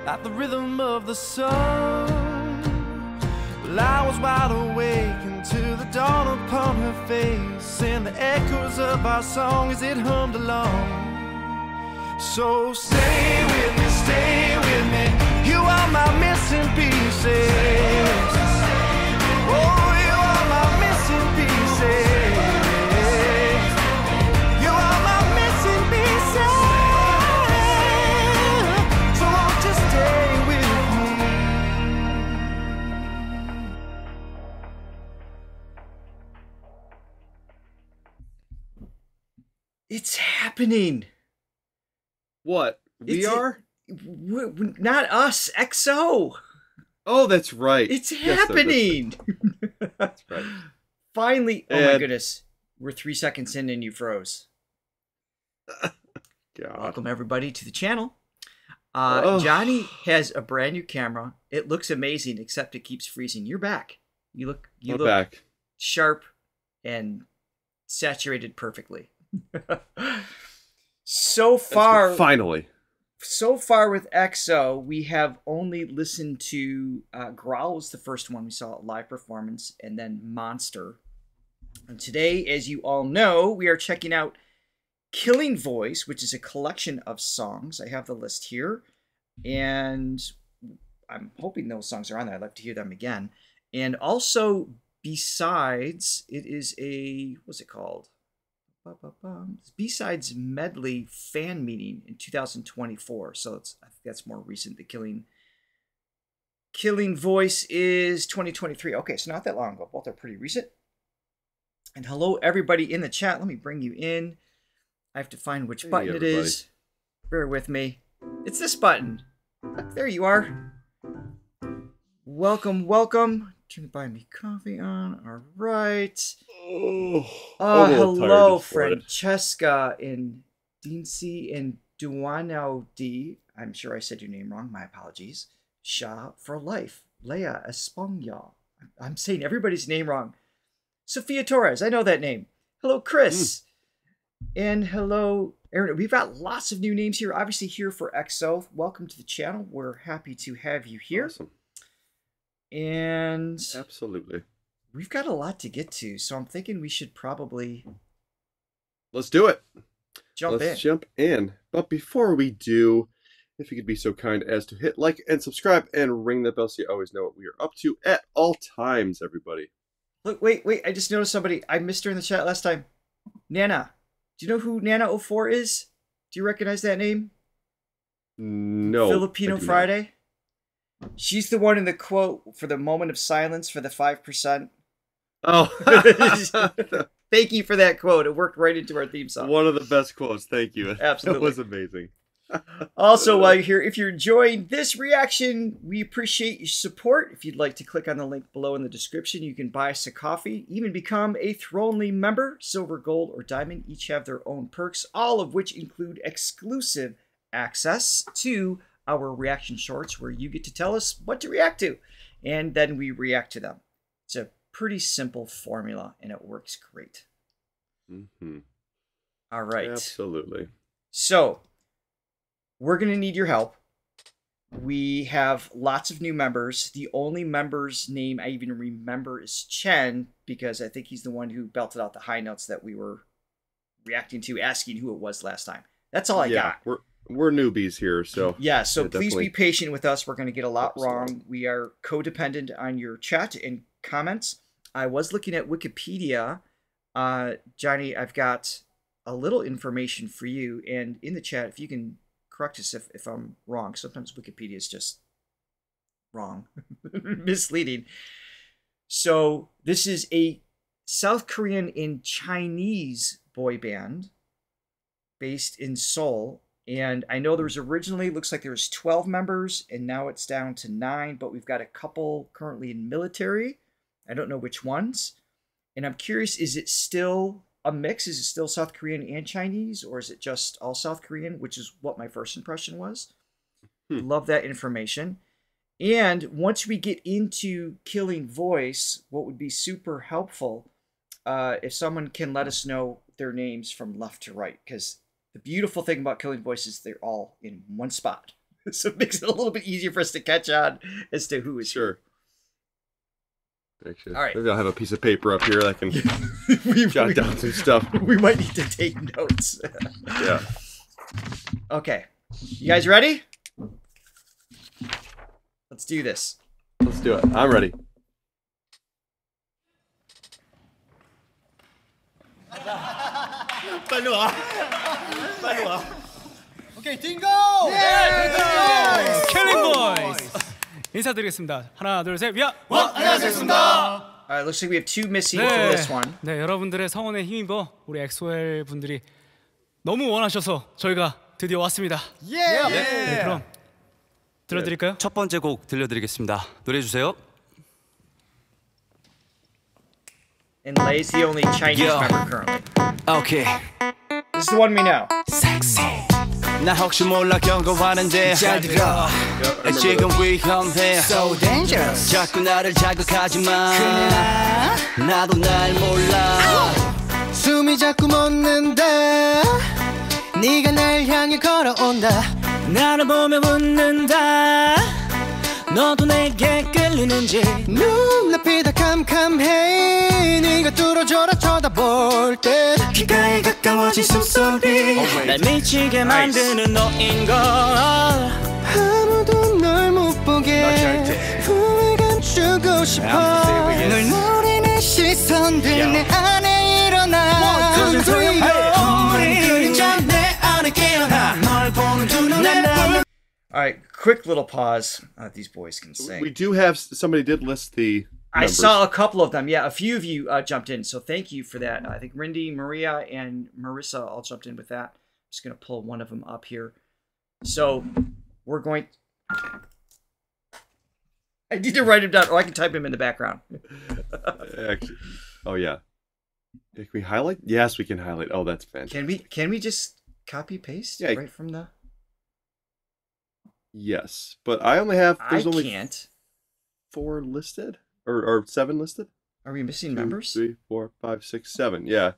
at the rhythm of the sun. Well, I was wide awake until the dawn upon her face, and the echoes of our song as it hummed along. So stay with me, you are my missing pieces. Oh, you are my missing pieces. You are my missing pieces. So won't you stay with me? It's happening. What? We are? Not us, XO. Oh, that's right. It's Yes, happening. That's right. Finally. Oh my And- goodness. We're 3 seconds in and you froze. God. Welcome everybody to the channel. Oh. Johnny has a brand new camera. It looks amazing, except it keeps freezing. You're back. You look We're back. sharp and saturated perfectly. So far, Finally. with EXO, we have only listened to Growl was the first one we saw at live performance, and then Monster. And today, as you all know, we are checking out Killing Voice, which is a collection of songs. I have the list here, and I'm hoping those songs are on there. I'd like to hear them again. And also, besides, it is a, what's it called? B-Sides Medley fan meeting in 2024. So I think that's more recent. The Killing Voice is 2023. Okay, so not that long ago. Both are pretty recent. And hello, everybody in the chat. Let me bring you in. I have to find which button it everybody. is. Bear with me. It's this button. There you are. Welcome, welcome. Turn Buy Me Coffee on. All right. Oh, Hello, Francesca and Dincy and Duano D. I'm sure I said your name wrong. My apologies. Shah for life. Leia Esponja. I'm saying everybody's name wrong. Sophia Torres. I know that name. Hello, Chris. And hello, Aaron. We've got lots of new names here. Obviously here for EXO. Welcome to the channel. We're happy to have you here. Awesome. And Absolutely. we've got a lot to get to, so I'm thinking we should probably Let's do it. jump Let's in. jump in. But before we do, if you could be so kind as to hit like and subscribe and ring the bell so you always know what we are up to at all times, everybody. Look, wait. I just noticed somebody. I missed her in the chat last time. Nana. Do you know who Nana04 is? Do you recognize that name? No. Filipino I do not. Friday. She's the one in the quote for the moment of silence for the 5%. Oh. Thank you for that quote. It worked right into our theme song. One of the best quotes. Thank you. Absolutely. That was amazing. Also, while you're here, if you're enjoying this reaction, we appreciate your support. If you'd like to click on the link below in the description, you can buy us a coffee, even become a Thronely member. Silver, gold, or diamond each have their own perks, all of which include exclusive access to our reaction shorts where you get to tell us what to react to, and then we react to them. It's a pretty simple formula, and it works great. Mm-hmm. All right. Absolutely. So, we're going to need your help. We have lots of new members. The only member's name I even remember is Chen, because I think he's the one who belted out the high notes that we were reacting to, asking who it was last time. That's all I got. We're newbies here, so Yeah, so yeah, please definitely. be patient with us. We're going to get a lot Absolutely. wrong. We are codependent on your chat and comments. I was looking at Wikipedia. Johnny, I've got a little information for you. And in the chat, if you can correct us if I'm wrong. Sometimes Wikipedia is just wrong, misleading. So this is a South Korean and Chinese boy band based in Seoul. And I know there was originally, looks like there was 12 members, and now it's down to 9, but we've got a couple currently in military. I don't know which ones. And I'm curious, is it still a mix? Is it still South Korean and Chinese, or is it just all South Korean, which is what my first impression was? Love that information. And once we get into Killing Voice, what would be super helpful if someone can let us know their names from left to right, because the beautiful thing about Killing Voice is they're all in one spot. So it makes it a little bit easier for us to catch on as to who is Sure. Actually, all right. maybe I'll have a piece of paper up here that can jot down some stuff. We might need to take notes. Yeah. Okay. You guys ready? Let's do this. Let's do it. I'm ready. 빨리 와. 빨리 와. 오케이, 딩고! 킬링 보이스. 인사드리겠습니다. 하나, 둘, 셋. 위아. 안녕하셨습니다. All right, looks like we have two missing from this one. 네, 여러분들의 성원에 힘입어 우리 엑소엘 분들이 너무 원하셔서 저희가 드디어 왔습니다. 네, 그럼 들려드릴까요? 첫 번째 곡 들려드리겠습니다. 노래해 주세요. And Lay's the only Chinese member currently. 오케이. This is the one we know. 나 혹시 몰라 경고하는데 잘 들어. 지금 위험해. So dangerous. 자꾸 나를 자극하지마. 나도 날 몰라. 숨이 자꾸 멎는다. 네가 날 향해 걸어온다. 나를 보며 웃는다. 너도 내게 끌리는지. 눈앞이 다 캄캄해. 네가 뚫어져라 쳐다볼 때. 귓가에 가까워진 숨소리. 날 미치게 만드는 너인 걸. 아무도 널 못 보게 품에 감추고 싶어. 널 노리는 시선들 내 안에 일어나. 우리 그림자 내 안에 깨어나. 널 보는 두 눈에 All right, quick little pause. These boys can sing. We do have somebody did list the. I members. saw a couple of them. Yeah, a few of you jumped in, so thank you for that. I think Rindy, Maria, and Marissa all jumped in with that. I'm just going to pull one of them up here. So we're going... I need to write him down, or I can type him in the background. Actually, oh yeah. Can we highlight? Yes, we can highlight. Oh, that's fantastic. Can we just copy paste right from the... Yes, but I only have. There's only can't. 4 listed, or 7 listed. Are we missing 2, members? 3, 4, 5, 6, 7. Yeah.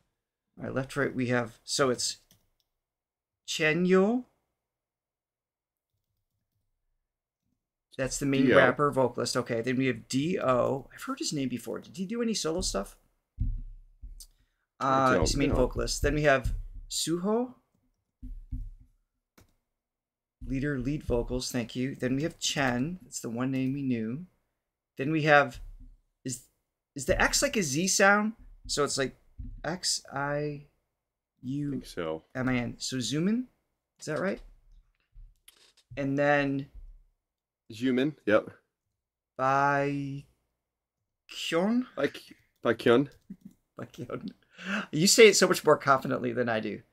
All right, left, right. We have so it's Chenyo. That's the main Dio. rapper vocalist. Okay, then we have Do. I've heard his name before. Did he do any solo stuff? He's the main vocalist. Then we have Suho. Lead vocals, thank you. Then we have Chen. That's the one name we knew. Then we have is the X like a Z sound? So it's like X-I-U-M-I-N. I think so. So Zoomin? Is that right? And then Human. Yep. Baekhyun? Baekhyun. Baekhyun. You say it so much more confidently than I do.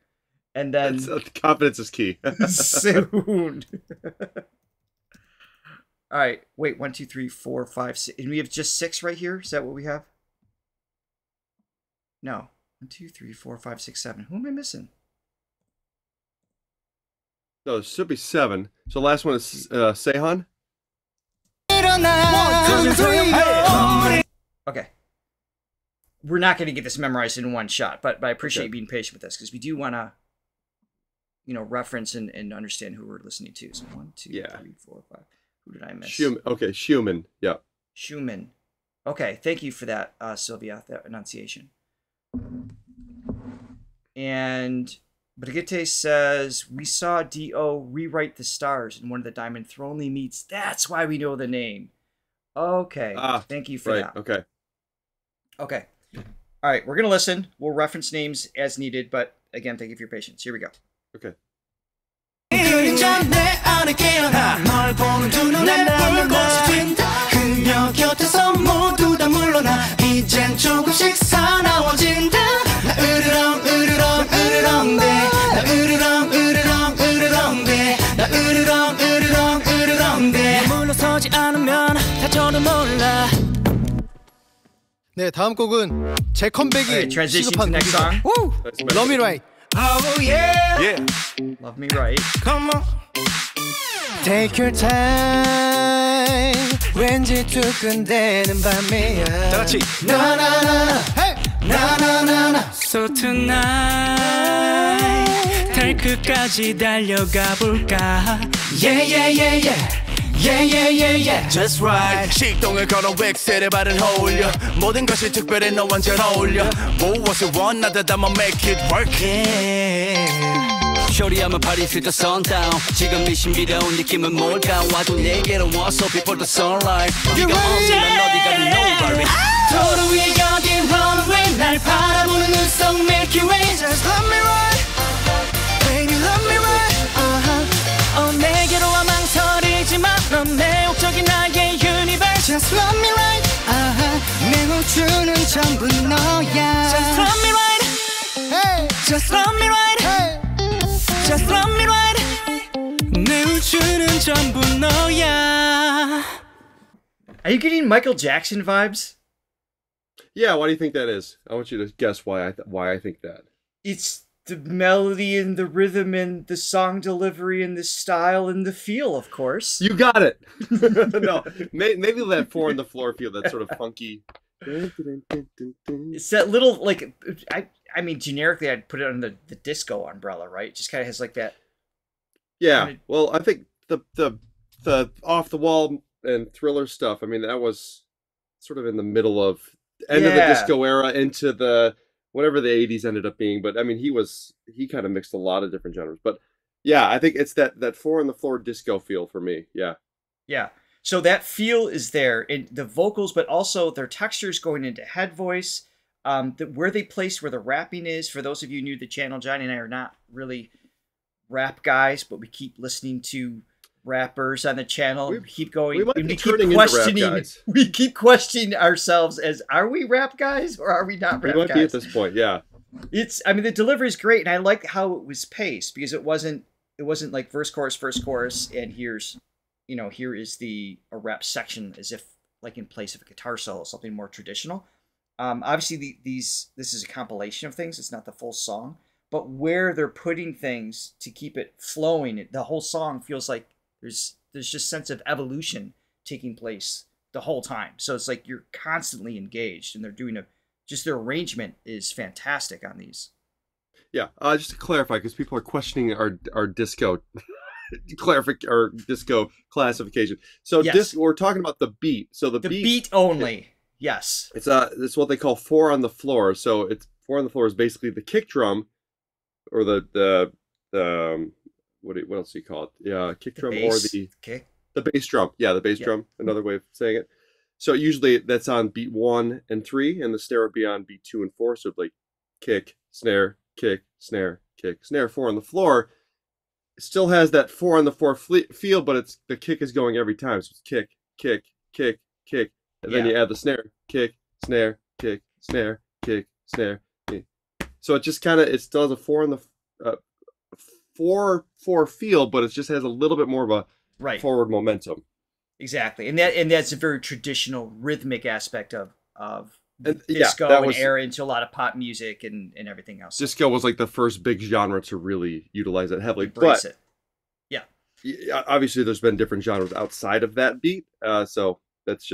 And then Confidence is key. soon. All right. Wait. 1, 2, 3, 4, 5, 6. And we have just 6 right here. Is that what we have? No. 1, 2, 3, 4, 5, 6, 7. Who am I missing? No, there should be 7. So the last one is Sehun. Okay. We're not going to get this memorized in one shot, but I appreciate you being patient with us because we do want to, reference and understand who we're listening to. So 1, 2, 3, 4, 5. Who did I miss? Schumann. Yeah. Schumann. Okay, thank you for that, Sylvia, that enunciation. And Brigitte says, we saw D.O. rewrite the stars in one of the Diamond Thronely meets. That's why we know the name. Okay, thank you for that. Okay. Okay. All right, we're going to listen. We'll reference names as needed, but again, thank you for your patience. Here we go. Okay. 네, 다음 곡은 제 컴백이 Alright, transition to 시급한 next song. 곡이죠. Love Me Right. Oh yeah. Love Me Right. Come on. Take your time. 왠지 두근대는 밤이야. 다 같이. 나나나나. Hey. 나나나나. So tonight 끝까지 달려가 볼까 Yeah yeah yeah yeah Yeah yeah yeah yeah Just right 식동을 걸어 웩스를 바른 어울려 모든 것이 특별해 너 완전 어울려 무엇을 원하든 I'ma make it work Yeah 쇼리하면 파리스 더 sundown 지금 이 신비로운 느낌은 뭘까 와도 내게로 와서 before the sunlight 네가 없으면 어디 가든 no worry 도로 위에 여긴 runway 날 바라보는 눈썹 Milky Way Just love me right Baby love me right 내게로 와 망설이지 마 넌 매혹적인 나의 universe Just love me right 내 우주는 전부 너야 Just love me right hey. Just love me right hey. Just love me right 내 우주는 전부 너야 Are you getting Michael Jackson vibes? Yeah, why do you think that is? I want you to guess why I think that. It's the melody and the rhythm and the song delivery and the style and the feel, of course. You got it. No, maybe that 4 on the floor feel, that sort of funky. It's that little, like, I mean, generically, I'd put it under the disco umbrella, right? It just kind of has like that. Yeah, well, I think the off the wall and Thriller stuff. I mean, that was sort of in the middle of end of the disco era into the whatever the 80s ended up being. But I mean, he kind of mixed a lot of different genres. But yeah, I think it's that 4 on the floor disco feel for me. Yeah. Yeah. So that feel is there in the vocals, but also their textures going into head voice. Where they place where the rapping is. For those of you new to the channel, Johnny and I are not really rap guys, but we keep listening to rappers on the channel. We keep going. We keep questioning ourselves as, are we rap guys or are we not rap guys? We might be at this point, yeah. I mean, the delivery is great, and I like how it was paced because it wasn't like verse chorus, and here is a rap section as if like in place of a guitar solo, something more traditional. Obviously, this is a compilation of things. It's not the full song, but where they're putting things to keep it flowing, the whole song feels like there's just sense of evolution taking place the whole time. So it's like you're constantly engaged, and they're doing their arrangement is fantastic on these. Yeah, just to clarify, because people are questioning our disco disco classification. So yes. We're talking about the beat. So the beat only. Yes. It's what they call 4 on the floor. So it's 4 on the floor is basically the kick drum, or the what else do you call it? Yeah, kick drum or the bass drum. Yeah, the bass drum. Another way of saying it. So usually that's on beat 1 and 3, and the snare would be on beat 2 and 4. So like kick, snare, kick, snare, kick, snare. 4 on the floor. It still has that 4 on the floor feel, but the kick is going every time. So it's kick, kick, kick, kick. And then you add the snare, kick, snare, kick, snare, kick, snare. Kick. So it just kind of, it still has a 4 on the 4 feel, but it just has a little bit more of a forward momentum. Exactly, and that's a very traditional rhythmic aspect of disco and era into a lot of pop music and everything else. Disco was like the first big genre to really utilize it heavily. Embrace it. Yeah. Obviously, there's been different genres outside of that beat, so that's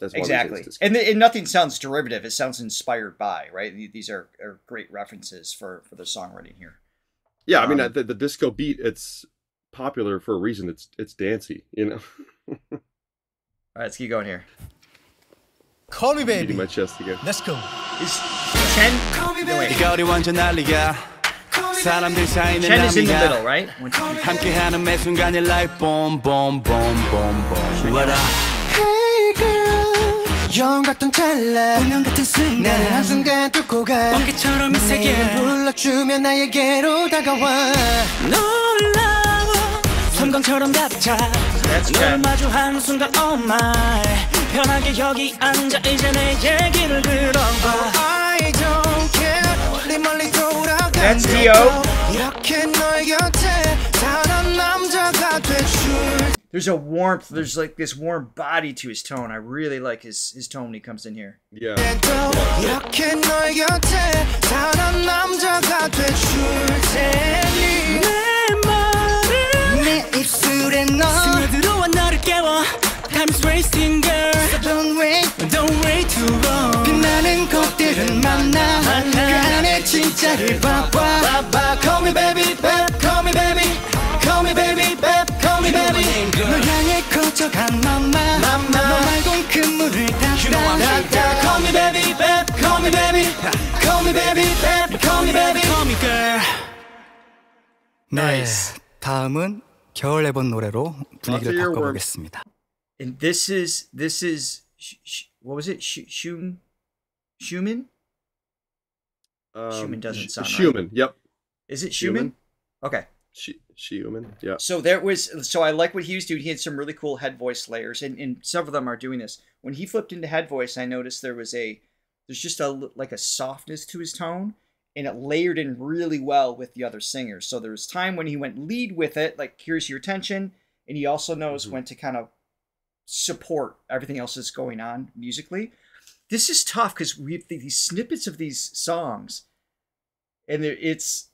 exactly. And nothing sounds derivative. It sounds inspired by, right? These are great references for the songwriting here. Yeah, I mean, the disco beat, it's popular for a reason. It's dancey, you know. All right, let's keep going here. Call me baby. Beating my chest again. Let's go. Is Chen? Call me baby. Chen is in the middle, right? 함께하는 매 순간이 like boom boom boom boom boom. What up? Hey girl, 영화 같던 찰나, 운명 같은 순간, 나를 한순간 뚫고 가. 번개처럼 이 세계를 불러주면 나에게로 다가와. 놀라워, 섬광처럼 가득 차. 너를 마주한 순간, oh my. 편하게 여기 앉아 이제 내 얘기를 들어봐. I don't care, 네 멀리 돌아가. That's Dio. 이렇게 너의 곁에 사람 남자가 되줄. There's a warmth. There's like this warm body to his tone. I really like his tone when he comes in here. Yeah. 이렇게 너의 곁에 사람 남자가 되줄 테니 내 말을 내 입술에 넣어 스며들어와 너를 깨워. Time's wasting, girl. So don't wait too long. 빛나는 것들은 많아. 그 안에 진짜 문자를 봐봐. Call me baby, babe, call me baby. Call me baby, babe, call me baby. 널 향해 커져간 맘마. 너 말곤 그 물을 닫아. Call me baby, babe, call me baby. Call me baby, babe, call me baby. Call me girl. 네, 다음은 겨울 앨범 노래로 분위기를 바꿔보겠습니다. And this is what was it? Schumann? Schumann doesn't sound Schumann, right. Yep. Is it Schumann? Okay. Schumann, yeah. So I like what he was doing. He had some really cool head voice layers, and several of them are doing this. When he flipped into head voice, I noticed there's just a softness to his tone, and it layered in really well with the other singers. So there was time when he went lead with it, like here's your attention, and he also knows when to kind of support everything else that's going on musically. This is tough because we have these snippets of these songs, and it's,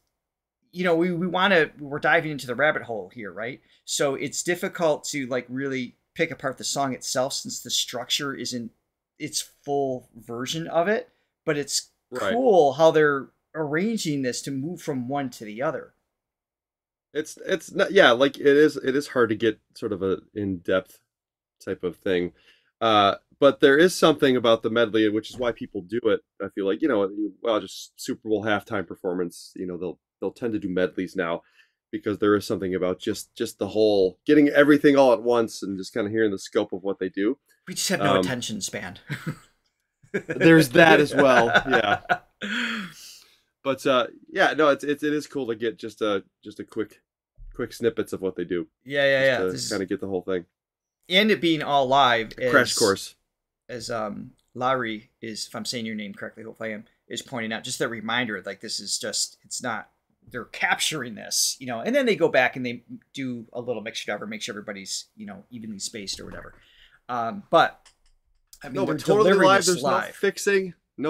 we're diving into the rabbit hole here, right? So it's difficult to like really pick apart the song itself since the structure isn't its full version of it, but it's cool how they're arranging this to move from one to the other. It's not, yeah, like it is hard to get sort of a in-depth type of thing. But there is something about the medley, which is why people do it. I feel like, just Super Bowl halftime performance, they'll tend to do medleys now because there is something about just the whole getting everything all at once and just kind of hearing the scope of what they do. We just have no attention span. There's that as well. Yeah. But it is cool to get just a quick snippets of what they do. Yeah. To kind of get the whole thing. And it being all live. Crash course. As Larry is, if I'm saying your name correctly, hopefully I am, is pointing out, just a reminder, like this is just, it's not, they're capturing this, and then they go back and they do a little mixture to make sure everybody's, evenly spaced or whatever. But I mean, but totally live. There's no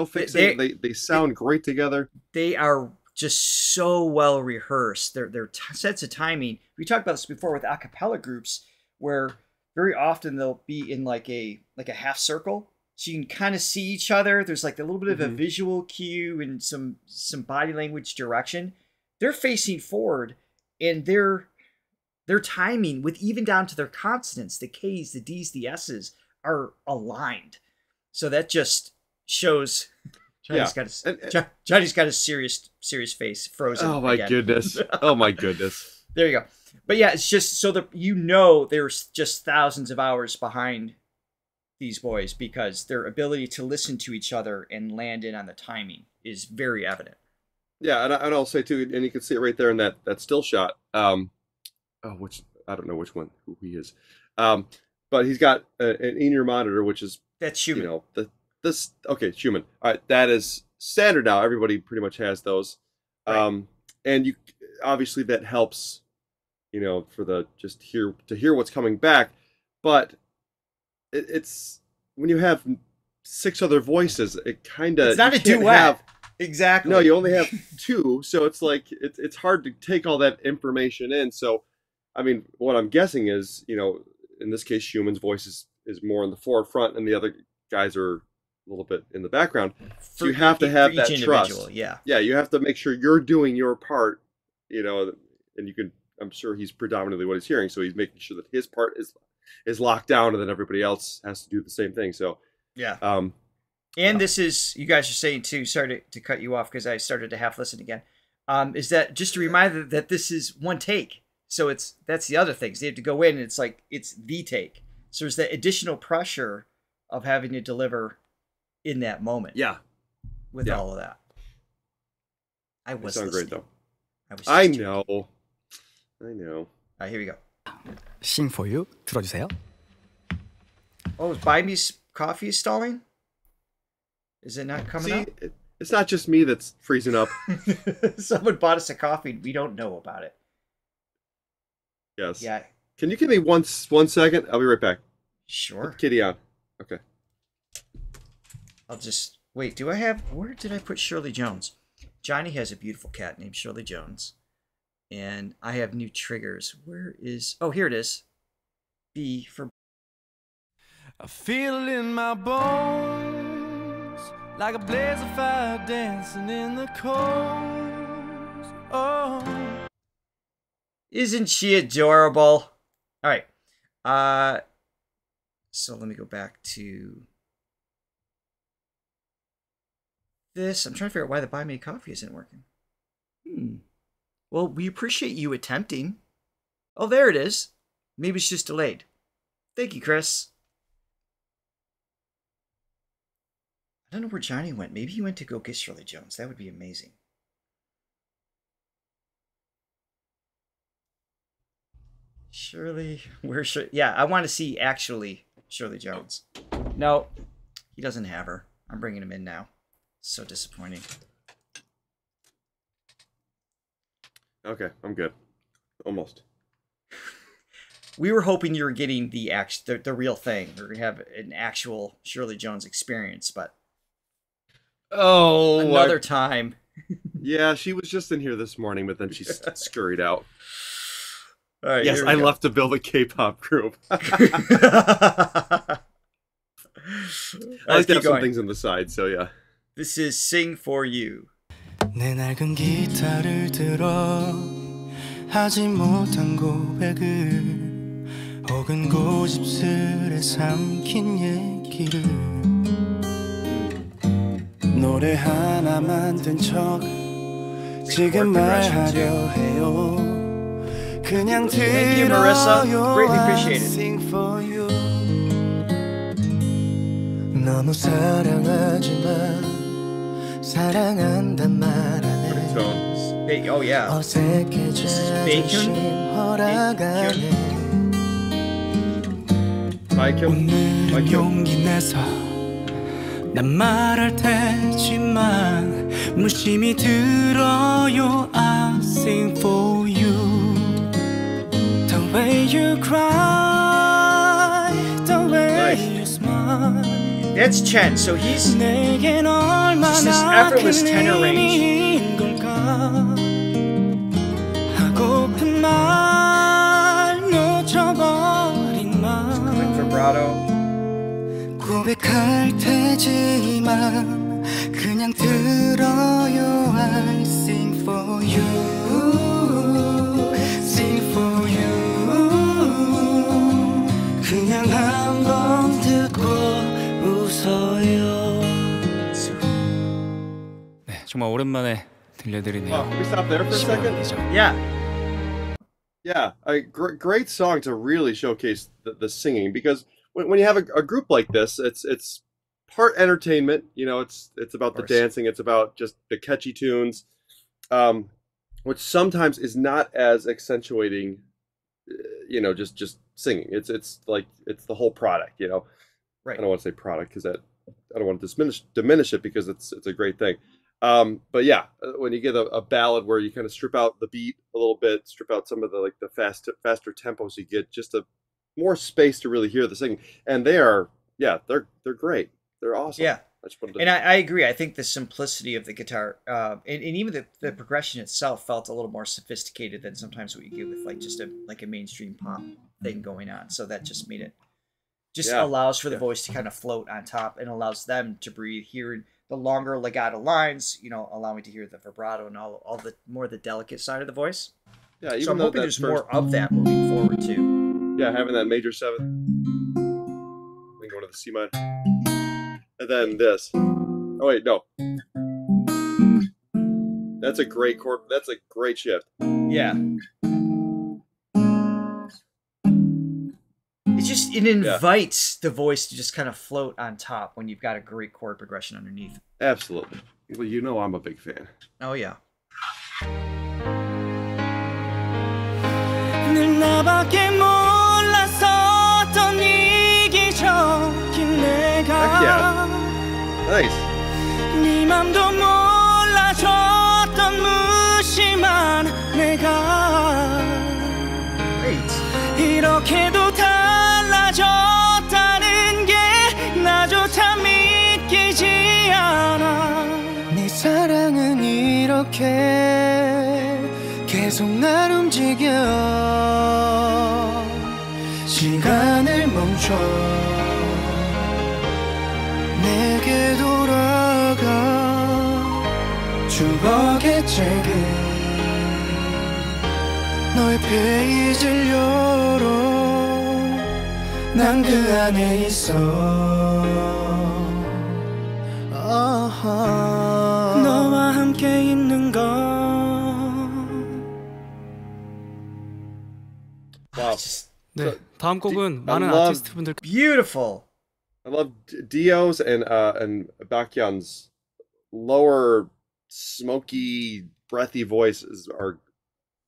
fixing. They sound great together. They are just so well rehearsed. Their sense of timing. We talked about this before with a cappella groups, where very often they'll be in like a half circle, so you can kind of see each other. There's like a little bit of a visual cue and some body language direction. They're facing forward, and their timing, with even down to their consonants, the K's, the D's, the S's, are aligned. So that just shows Johnny's got a serious face frozen. Oh my goodness. Oh my goodness. There you go. But yeah, it's just so that there's just thousands of hours behind these boys, because their ability to listen to each other and land in on the timing is very evident. Yeah, and I'll say too, and you can see it right there in that still shot. Which I don't know which one who he is, but he's got an in-ear monitor, that's Schumann. Schumann. All right, that is standard now. Everybody pretty much has those, right. And you obviously that helps, for the to hear what's coming back, but it's when you have 6 other voices, it kind of, it's not a duet. Exactly. No, you only have 2, so it's like it's hard to take all that information in. So, I mean, what I'm guessing is, in this case, Schumann's voice is more in the forefront, and the other guys are a little bit in the background. So you have to have that trust. Yeah, you have to make sure you're doing your part, and you can. I'm sure he's predominantly what he's hearing, so he's making sure that his part is locked down, and then everybody else has to do the same thing. So yeah. And this is, you guys are saying too, sorry to cut you off because I started to half listen again, is that just a reminder that this is one take. So that's the other thing. So they have to go in and it's the take. So there's that additional pressure of having to deliver in that moment. Yeah. With all of that. I was sound great though. I know. All right, here we go. Sing for you. 들어주세요. Oh, is Buy Me's coffee stalling? Is it not coming up? It's not just me that's freezing up. Someone bought us a coffee. We don't know about it. Yes. Yeah. Can you give me one second? I'll be right back. Sure. Put Kitty on. Okay. I'll just wait. Where did I put Shirley Jones? Johnny has a beautiful cat named Shirley Jones, and I have new triggers. Oh, here it is. B for. I feel it in my bones, like a blaze of fire dancing in the cold. Oh. Isn't she adorable? All right. So let me go back to this. I'm trying to figure out why the Buy Me Coffee isn't working. Well, we appreciate you attempting. Oh, there it is. Maybe it's just delayed. Thank you, Chris. I don't know where Johnny went. Maybe he went to go get Shirley Jones. That would be amazing. Shirley, where's Shirley? Yeah, I want to see actually Shirley Jones. No, he doesn't have her. I'm bringing him in now. So disappointing. Okay, I'm good. Almost. We were hoping you were getting the real thing. We're gonna have an actual Shirley Jones experience, but another time. Yeah, she was just in here this morning, but then she scurried out. All right, yes, I left to build a K-pop group. I like to have some things on the side, so yeah. This is Sing For You. 내 낡은 기타를 들어 하지 못한 고백을 혹은 고집스레 삼킨 얘기를 노래 하나 만든 척 지금 말하려 해요 그냥 들어요 Sing for you 너무 사랑하지만 사랑한단 말 안 해 Oh yeah. 어색해져 자존심 허락하네 오늘 용기 내서 난 말할 테지만 무심히 들어요 I sing for you The way you cry The way you smile That's Chen, so he's just this effortless tenor range. Quick vibrato. 고백할 테지만 그냥 들어요 I sing for you Sing for you 그냥 한번 듣고 웃어요 네, 정말 오랜만에 들려드리네요. Can we stop there for a second? Yeah. Yeah, a great song to really showcase the singing, because when you have a group like this, it's part entertainment. You know, it's about the dancing, it's about just the catchy tunes, which sometimes is not as accentuating. You know, just singing. It's like it's the whole product. You know, right? I don't want to say product because I don't want to diminish it because it's a great thing. But yeah, when you get a ballad where you kind of strip out the beat a little bit, strip out some of the faster tempos, you get just a more space to really hear the singing. And they're great. They're awesome. Yeah. And I agree. I think the simplicity of the guitar, and even the progression itself felt a little more sophisticated than sometimes what you get with like just a mainstream pop thing going on. So that just made it allows for the voice to kind of float on top and allows them to breathe, hearing the longer legato lines, you know, allowing to hear the vibrato and all the more the delicate side of the voice. Yeah, even so I'm hoping there's more of that moving forward too. Yeah, having that major seventh, then going to the C minor, and then this. Oh wait, no, that's a great chord. That's a great shift. Yeah. It invites the voice to just kind of float on top when you've got a great chord progression underneath. Absolutely. Well, you know I'm a big fan. Oh yeah. Heck yeah. Nice. 이렇게도 달라졌다는 게 나조차 믿기지 않아 네 사랑은 이렇게 계속 날 움직여 시간을 멈춰 내게 돌아가 추억의 책을 너의 페이지를 열어 난 그 안에 있어 너와 함께 있는 건 Wow. 네, 다음 곡은 많은 아티스트분들 Beautiful. I love Dio's and Baekhyun's lower, smoky, breathy voices are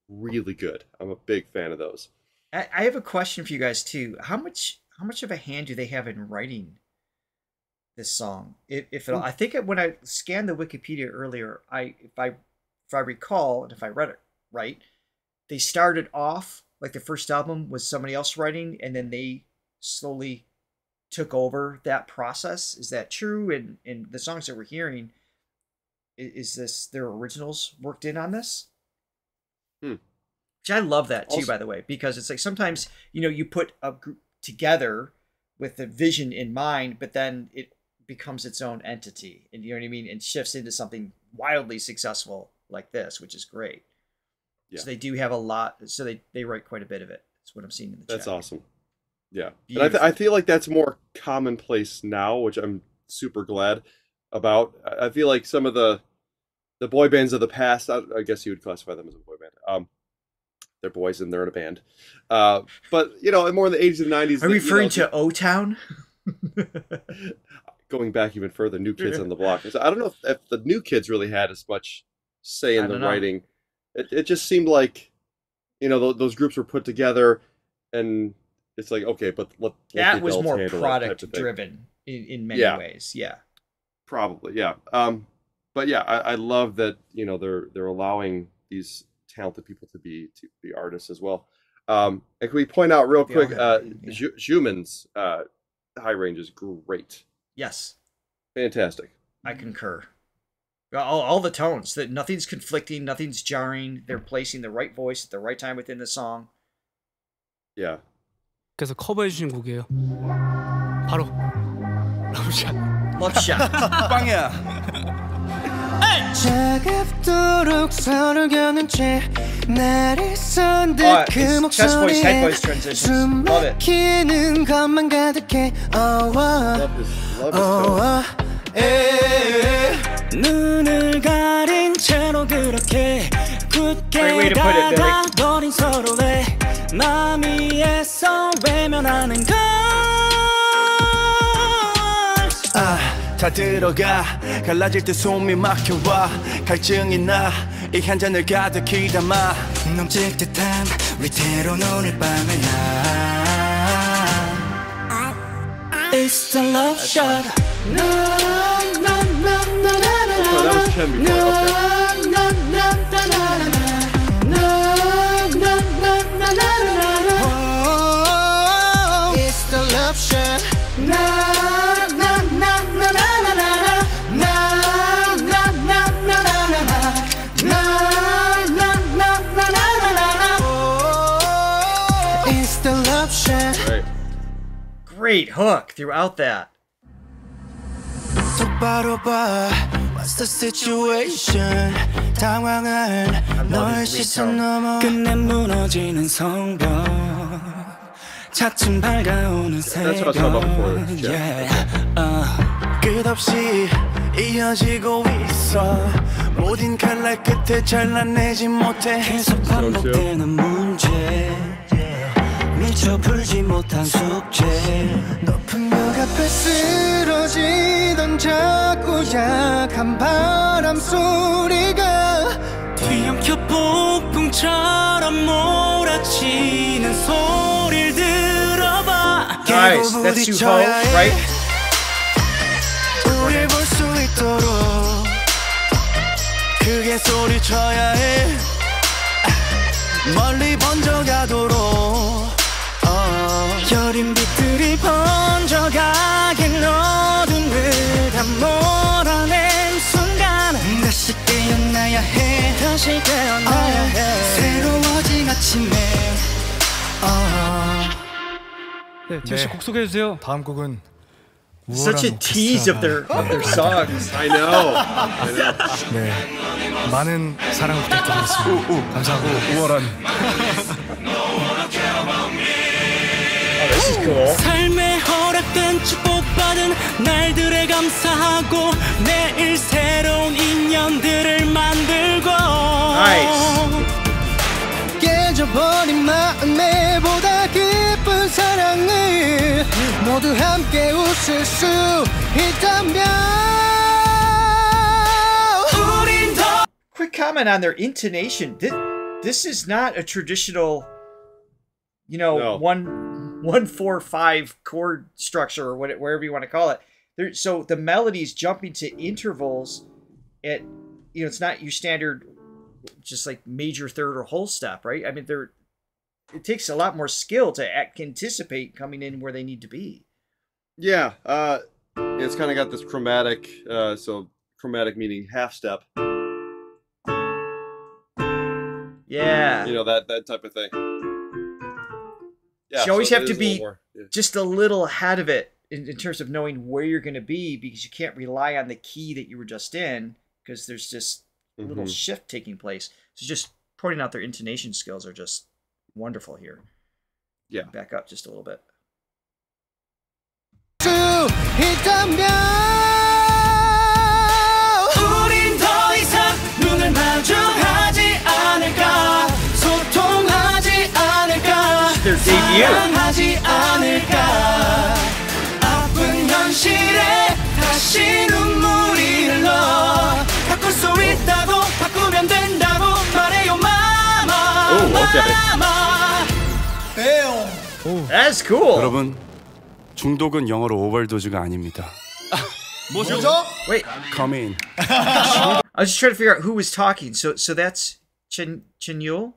really good. I'm a big fan of those. I have a question for you guys too. How much of a hand do they have in writing this song? If at all? I think when I scanned the Wikipedia earlier, if I recall and if I read it right, they started off like the first album was somebody else writing, and then they slowly took over that process. Is that true? And the songs that we're hearing, is this their originals worked in on this? Which I love that too, by the way, because it's like sometimes, you know, you put a group together with the vision in mind, but then it becomes its own entity, and you know what I mean, and shifts into something wildly successful like this, which is great. Yeah. So they do have a lot. So they write quite a bit of it. That's what I'm seeing in the chat. That's awesome. Yeah, and I feel like that's more commonplace now, which I'm super glad about. I feel like some of the boy bands of the past, I guess you would classify them as a boy band. They're boys and they're in a band. But you know, more in the 80s and 90s. Are you referring to O-Town? Going back even further, New Kids on the Block. I don't know if the New Kids really had as much say in the writing. It just seemed like, you know, those groups were put together, and it's like, okay, but that was more product driven in many ways. Yeah, probably. Yeah. But yeah, I love that, you know, they're allowing these talented people to be artists as well. And can we point out real quick, Xiumin's high range is great. Yes, fantastic. I concur. All the tones, that nothing's conflicting, nothing's jarring. They're placing the right voice at the right time within the song. Yeah. 그래서 커버해 주신 곡이에요. 바로 러브샷. 러브샷. 빵이야. 차갑도록 서로 겨눈 채 나를 손들 그 목소리 숨 막히는 것만 가득해. 눈을 가린 채로 그렇게 굳게 다가버린 서로의 마음 위에서 외면하는 걸. 다 들어가 갈라질 때 숨이 막혀와 갈증이 나 이 한 잔을 가득히 담아 넘칠 듯한 위태로운 오늘 밤을 나 It's the love shot. That was Chen before. It's the love shot. It's the love shot. Great hook throughout that. What's the situation? 당황한 너의 시선 넘어 끝내 무너지는 성벽 차츰 밝아오는 새벽 끝없이 이어지고 있어 모든 칼날 끝에 잘라내지 못해 계속 반복되는 문제 미처 풀지 못한 숙제 높은 벽 앞에 쓰러지던 자꾸 약한 바람 소리가 뒤엉켜 폭풍처럼 몰아치는 소리를 들어봐 Nice, that's Suho, right? 우릴 볼 수 있도록 크게 소리쳐야 해 멀리 번져가도록 여린 빛들이 번져가긴 어둠을 다 몰아낸 순간 다시 깨어나야 해 다시 깨어나야 해 새로워진 아침에 네, 제시 곡 소개해 주세요. 다음 곡은 Such a tease of their songs. I know. 네, 많은 사랑 부탁드리겠습니다. 감사합니다. 우월한. This is cool. 삶에 허락된 축복받은 날들에 감사하고 매일 새로운 인연들을 만들고 깨져버린 마음에 보다 깊은 사랑을 모두 함께 웃을 수 있다면 우린 더 Quick comment on their intonation. This is not a traditional, you know, No. 1-4-5 chord structure or whatever you want to call it. So the melodies jumping to intervals at, you know, it's not your standard just like major third or whole step, right? I mean, it takes a lot more skill to anticipate coming in where they need to be. Yeah, it's kind of got this chromatic, so chromatic meaning half step. Yeah. You know, that type of thing. Yeah, you always so have to be yeah. just a little ahead of it in terms of knowing where you're going to be, because you can't rely on the key that you were just in, because there's just a little shift taking place. So just pointing out their intonation skills are just wonderful here. Yeah. Back up just a little bit. 우린 더 이상 눈을 마주하지 않을까 소통하지 않을까 사랑하지 않을까 아픈 현실에 다시 눈물이 흘러 바꿀 수 있다고 바꾸면 된다고 말해요 마마 마마 That's cool. 여러분, 중독은 영어로 오버도즈가 아닙니다. 뭐죠? Wait. Come in. I was just trying to figure out who was talking. So that's Chenyul.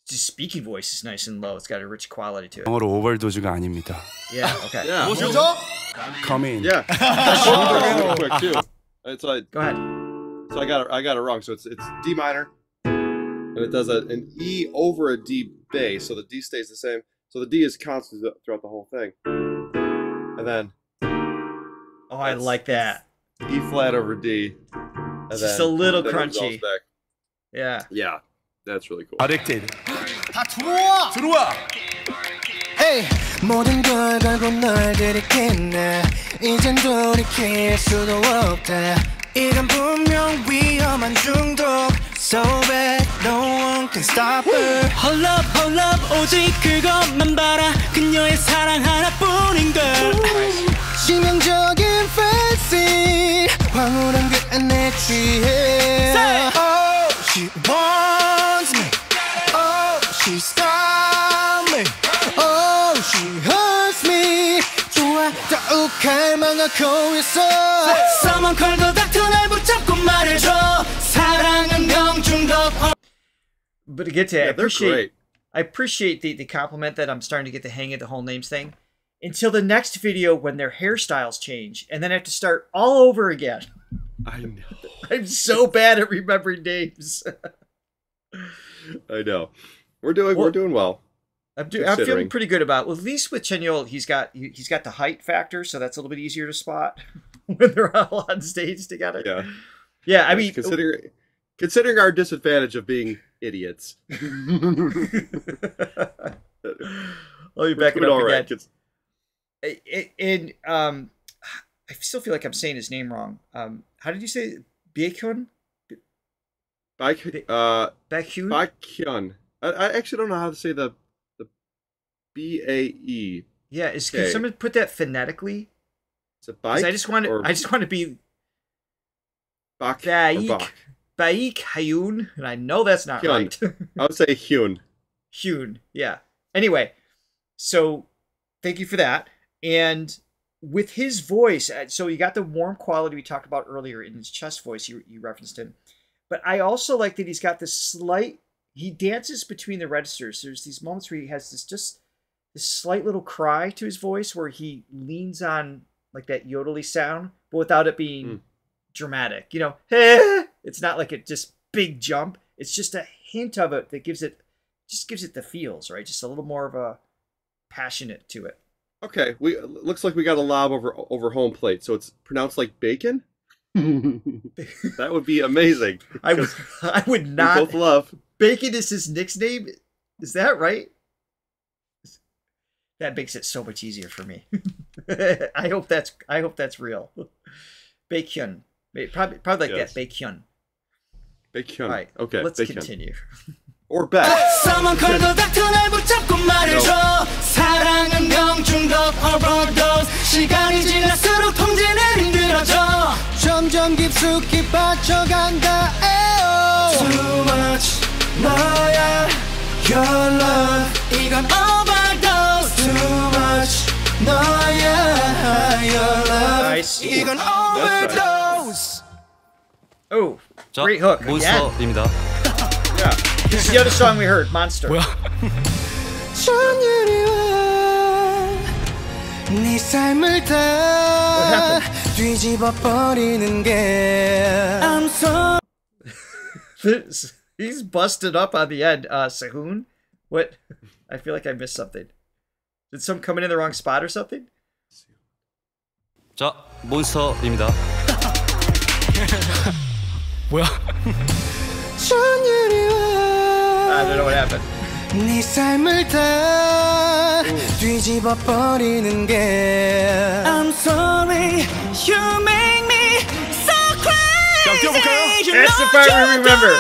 His speaking voice is nice and low. It's got a rich quality to it. 영어로 오버도즈가 아닙니다. Yeah. Okay. Yeah. 뭐죠? Come in. Yeah. Real quick too. It's like, Go ahead. so I got it wrong. So it's D minor, and it does an E over a D bass, so the D stays the same. So the D is constant throughout the whole thing, and then Oh, I like that. E flat over D. And It's just a little then it crunchy. resolves back. Yeah. Yeah, that's really cool. Addicted. 다 들어와! Hey, 모든 걸 걸고 널 들이켰네 이젠 돌이킬 수도 없다 이건 분명 위험한 중독 So bad, no one can stop her Hold up, 오직 그것만 봐라 그녀의 사랑 하나뿐인걸 치명적인 fancy 황홀한 그 안에 취해 Oh, she wants me Oh, she's got me Oh, she hurts me 좋아 더욱 갈망하고 있어 Someone call the doctor 날 붙잡고 말해줘 사랑은 명중독 But to get to Yeah, they're great. I appreciate the compliment that I'm starting to get the hang of the whole names thing. Until the next video when their hairstyles change, and then I have to start all over again. I know. I'm so bad at remembering names. I know. We're doing well. I'm feeling pretty good about it. Well, at least with Chenyul, he's got the height factor, so that's a little bit easier to spot when they're all on stage together. Yeah. Yeah, I mean, considering our disadvantage of being idiots. Oh, you're backing up all again. Right. And I still feel like I'm saying his name wrong. How did you say it? Baekhyun? Baekhyun. Baekhyun? I actually don't know how to say the B-A-E. Yeah, can someone put that phonetically? Is it Baek? I just want to be Bak. Baek Hyun, and I know that's not Hyun. right. I would say Hyun. Hyun, yeah. Anyway, so thank you for that. And with his voice, so you got the warm quality we talked about earlier in his chest voice, you referenced him. But I also like that he's got this he dances between the registers. There's these moments where he has this slight little cry to his voice where he leans on like that yodely sound, but without it being dramatic. You know, it's not like a just big jump. It's just a hint of it that gives it the feels, right? Just a little more of a passionate to it. Okay, we looks like we got a lob over home plate, so it's pronounced like bacon. That would be amazing. I would not. We both love Bacon is his nickname. Is that right? That makes it so much easier for me. I hope that's real. Bacon. Probably like that. Bacon. Bacon. All right. Okay. Let's bacon. continue. Or back. 시간이 지날수록 통제는 힘들어져 점점 깊숙이 빠져간다 Too much 너야 Your love 이건 overdose Too much 너야 Your love Nice. 이건 overdose Oh, great hook. 몬스터입니다. Yeah. This is the other song we heard, Monster. 뭐야? 네 삶을 다 뒤집어 버리는 게 I'm so He's busted up on the end. Sehun? What? I feel like I missed something. Did some come in the wrong spot or something? 자, 몬스터입니다. 뭐야? I don't know what happened. 네 삶을 다 뒤집어 버리는 게 I'm sorry you make me so crazy That's the part we remember.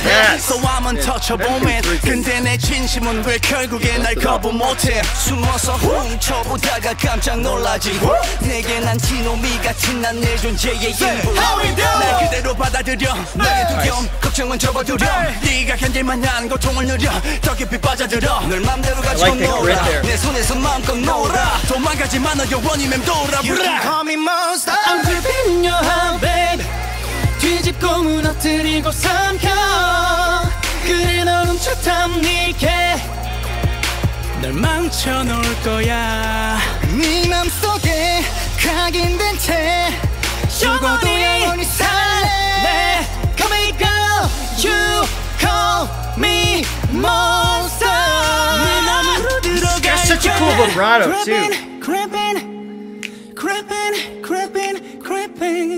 Yes. So I'm untouchable man 근데 내 진심은 왜 결국에 날 거부 못해 숨어서 훔쳐보다가 깜짝 놀라지 내게 난 지노미 같은 난 내 존재의 일부 날 그대로 받아들여 너의 두려움 걱정은 접어두려 네가 견딜만 한 고통을 누려 더 깊이 빠져들어 널 맘대로 가지고 놀아 내 손에서 마음껏 놀아 도망가지 마 너 영원히 맴돌아 You can call me monster I'm creeping in your heart babe 뒤집고 무너뜨리고 삼켜 그래 넌 훔쳐탐닉해 널 망쳐놓을 거야. 네 맘속에 각인된 채 죽어도 영원히 살래 Come and go You call me monster 네 맘으로 들어갈 That's such a cool vibrato too.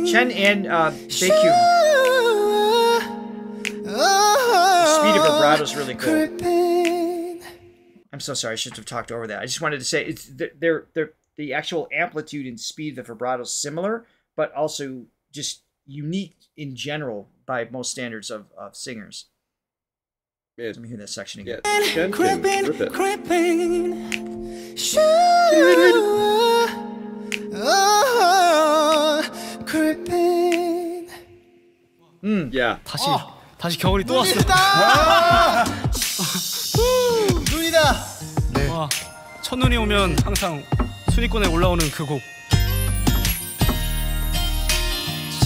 Chen and Baekhyun. The speed of vibrato is really cool. I'm so sorry, I should have talked over that. I just wanted to say it's the actual amplitude and speed of the vibrato is similar, but also just unique in general by most standards of singers. Yeah. Let me hear that section again. Yeah, yeah. 다시 겨울이 또 왔어. 눈이다. 네. 와, 첫눈이 오면 항상 순위권에 올라오는 그 곡.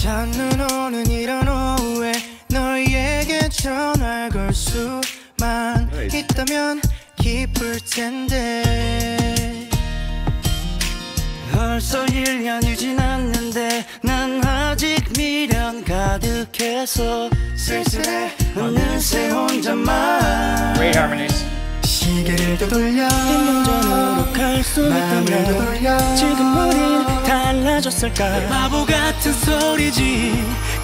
첫눈 오는 이런 오후에 너에게 전화를 걸 수만 있다면 기쁠 텐데 벌써 1년이 지났는데 난 아직 미련 가득해서 쓸쓸해 어느새 혼자만 Great harmonies. 시계를 돌려 1년 전으로 갈 수 있다면 돌려 지금 우린 달라졌을까 바보 같은 소리지.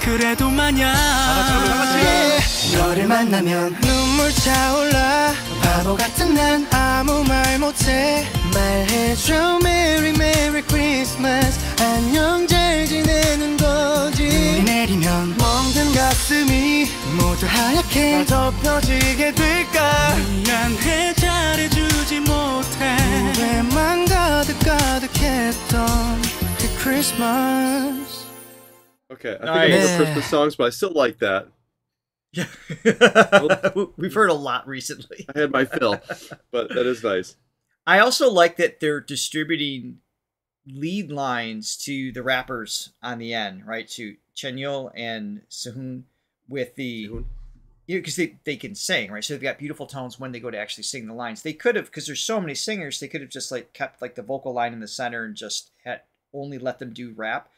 그래도 마냥 너를 만나면 눈물 차올라 바보 같은 난 아무 말 못해 말해줘 Merry Merry Christmas 안녕 잘 지내는 거지 눈이 내리면 멍든 가슴이 모두 하얗게 덮여지게 될까 미안해 잘해주지 못해 후회만 가득했던 그 Christmas Okay, I think I'm over Christmas songs, but I still like that. Yeah. We've heard a lot recently. I had my fill, but that is nice. I also like that they're distributing lead lines to the rappers on the end, right? To Chenyol and Sehun with the... because they can sing, right? So they've got beautiful tones when they go to actually sing the lines. They could have, because there's so many singers, they could have just like kept like the vocal line in the center and just had only let them do rap.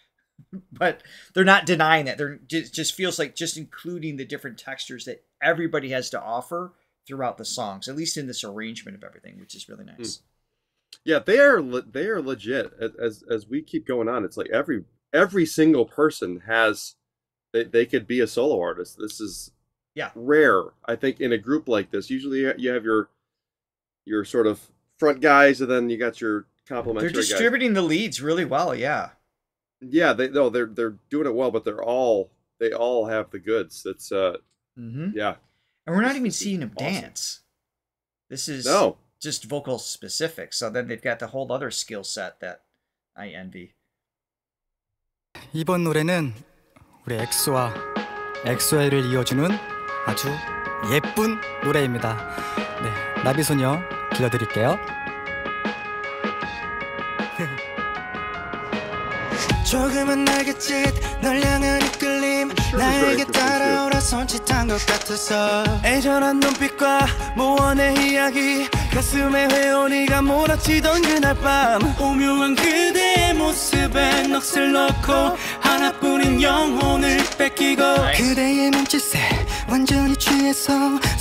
But they're not denying that. They're just feels like just including the different textures that everybody has to offer throughout the songs, at least in this arrangement of everything, which is really nice. Yeah, they are legit. As we keep going on, it's like every single person has they could be a solo artist. This is rare, I think, in a group like this. Usually you have your sort of front guys, and then you got your complementary guys. They're distributing the leads really well, yeah. Yeah, they're doing it well, but they all have the goods. That's yeah. And we're not even seeing them dance. This is just vocal specific. So then they've got the whole other skill set that I envy. 이번 노래는 우리 엑소와 엑소엘을 이어주는 아주 예쁜 노래입니다. 네, 나비소녀 들려드릴게요. 조금은 알겠지 널 향한 이끌림 나에게 따라오라 손짓한 것 같아서 애절한 눈빛과 모원의 이야기 가슴에 회오리가 몰아치던 그날 밤 오묘한 그대의 모습에 넋을 놓고 하나뿐인 영혼을 뺏기고 그대의 눈짓에 완전히 취해서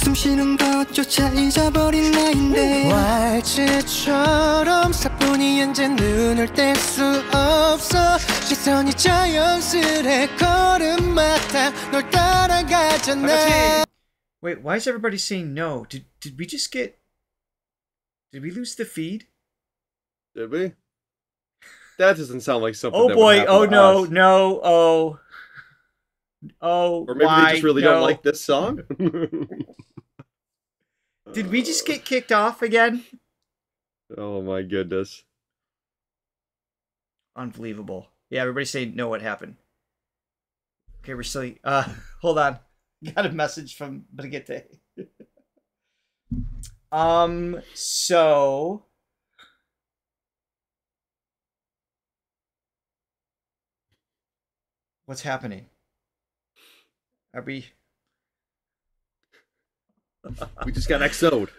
숨쉬는 것조차 잊어버린 나인데 왈츠처럼 사뿐히 앉아 눈을 뗄 수 없어 시선이 자연스레 걸음마다 널 따라가잖아. Wait, why is everybody saying no? Did we just get... Did we lose the feed? Did we? That doesn't sound like something. Oh that boy! Would oh to no! us. No! Oh! Oh! Or maybe they just really don't like this song. Did we just get kicked off again? Oh my goodness! Unbelievable. Yeah, everybody's saying no. What happened? Okay, we're still. Hold on. Got a message from Brigitte. So. What's happening? Are we? We just got XO'd.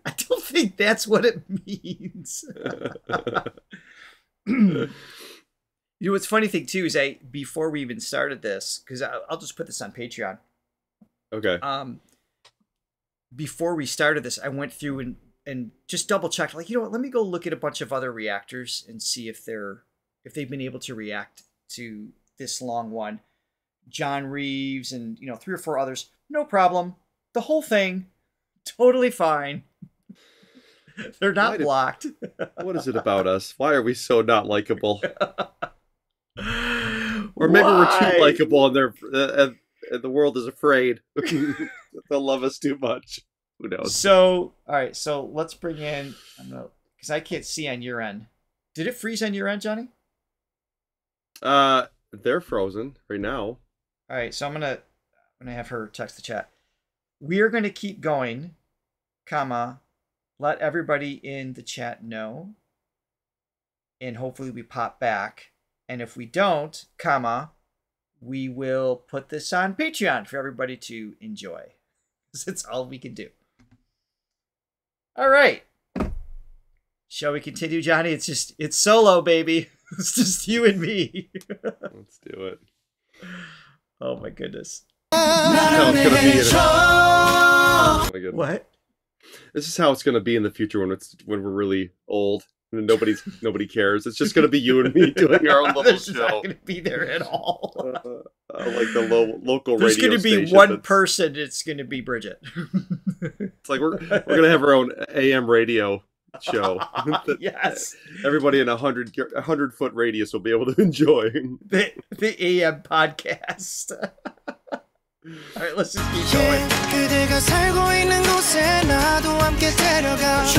I don't think that's what it means. You know what's funny thing too is before we even started this, because I'll just put this on Patreon. Okay. Before we started this, I went through and just double checked. Like, you know what? Let me go look at a bunch of other reactors and see if they've been able to react to this long one. John Reeves and 3 or 4 others, no problem. The whole thing, totally fine. They're not blocked. What is it about us? Why are we so not likable? Or maybe we're too likable, and the world is afraid they'll love us too much. Who knows? So, all right. So let's bring in. Because I can't see on your end. Did it freeze on your end, Johnny? They're frozen right now. All right. So I'm gonna have her text the chat. We are gonna keep going, comma. Let everybody in the chat know, and hopefully we pop back. And if we don't, comma, we will put this on Patreon for everybody to enjoy. That's all we can do. All right. Shall we continue, Johnny? It's solo, baby. It's just you and me. Let's do it. Oh my goodness. What? This is how it's going to be in the future when we're really old and nobody cares. It's just going to be you and me doing our own little show. Not going to be there at all. Like the local There's radio. There's going to be one person. It's going to be Bridget. It's like we're going to have our own AM radio show. Yes. Everybody in a 100-foot radius will be able to enjoy the AM podcast. All right, let's just keep going. 그대가 살고 있는 곳에 나도 함께 데려가줘.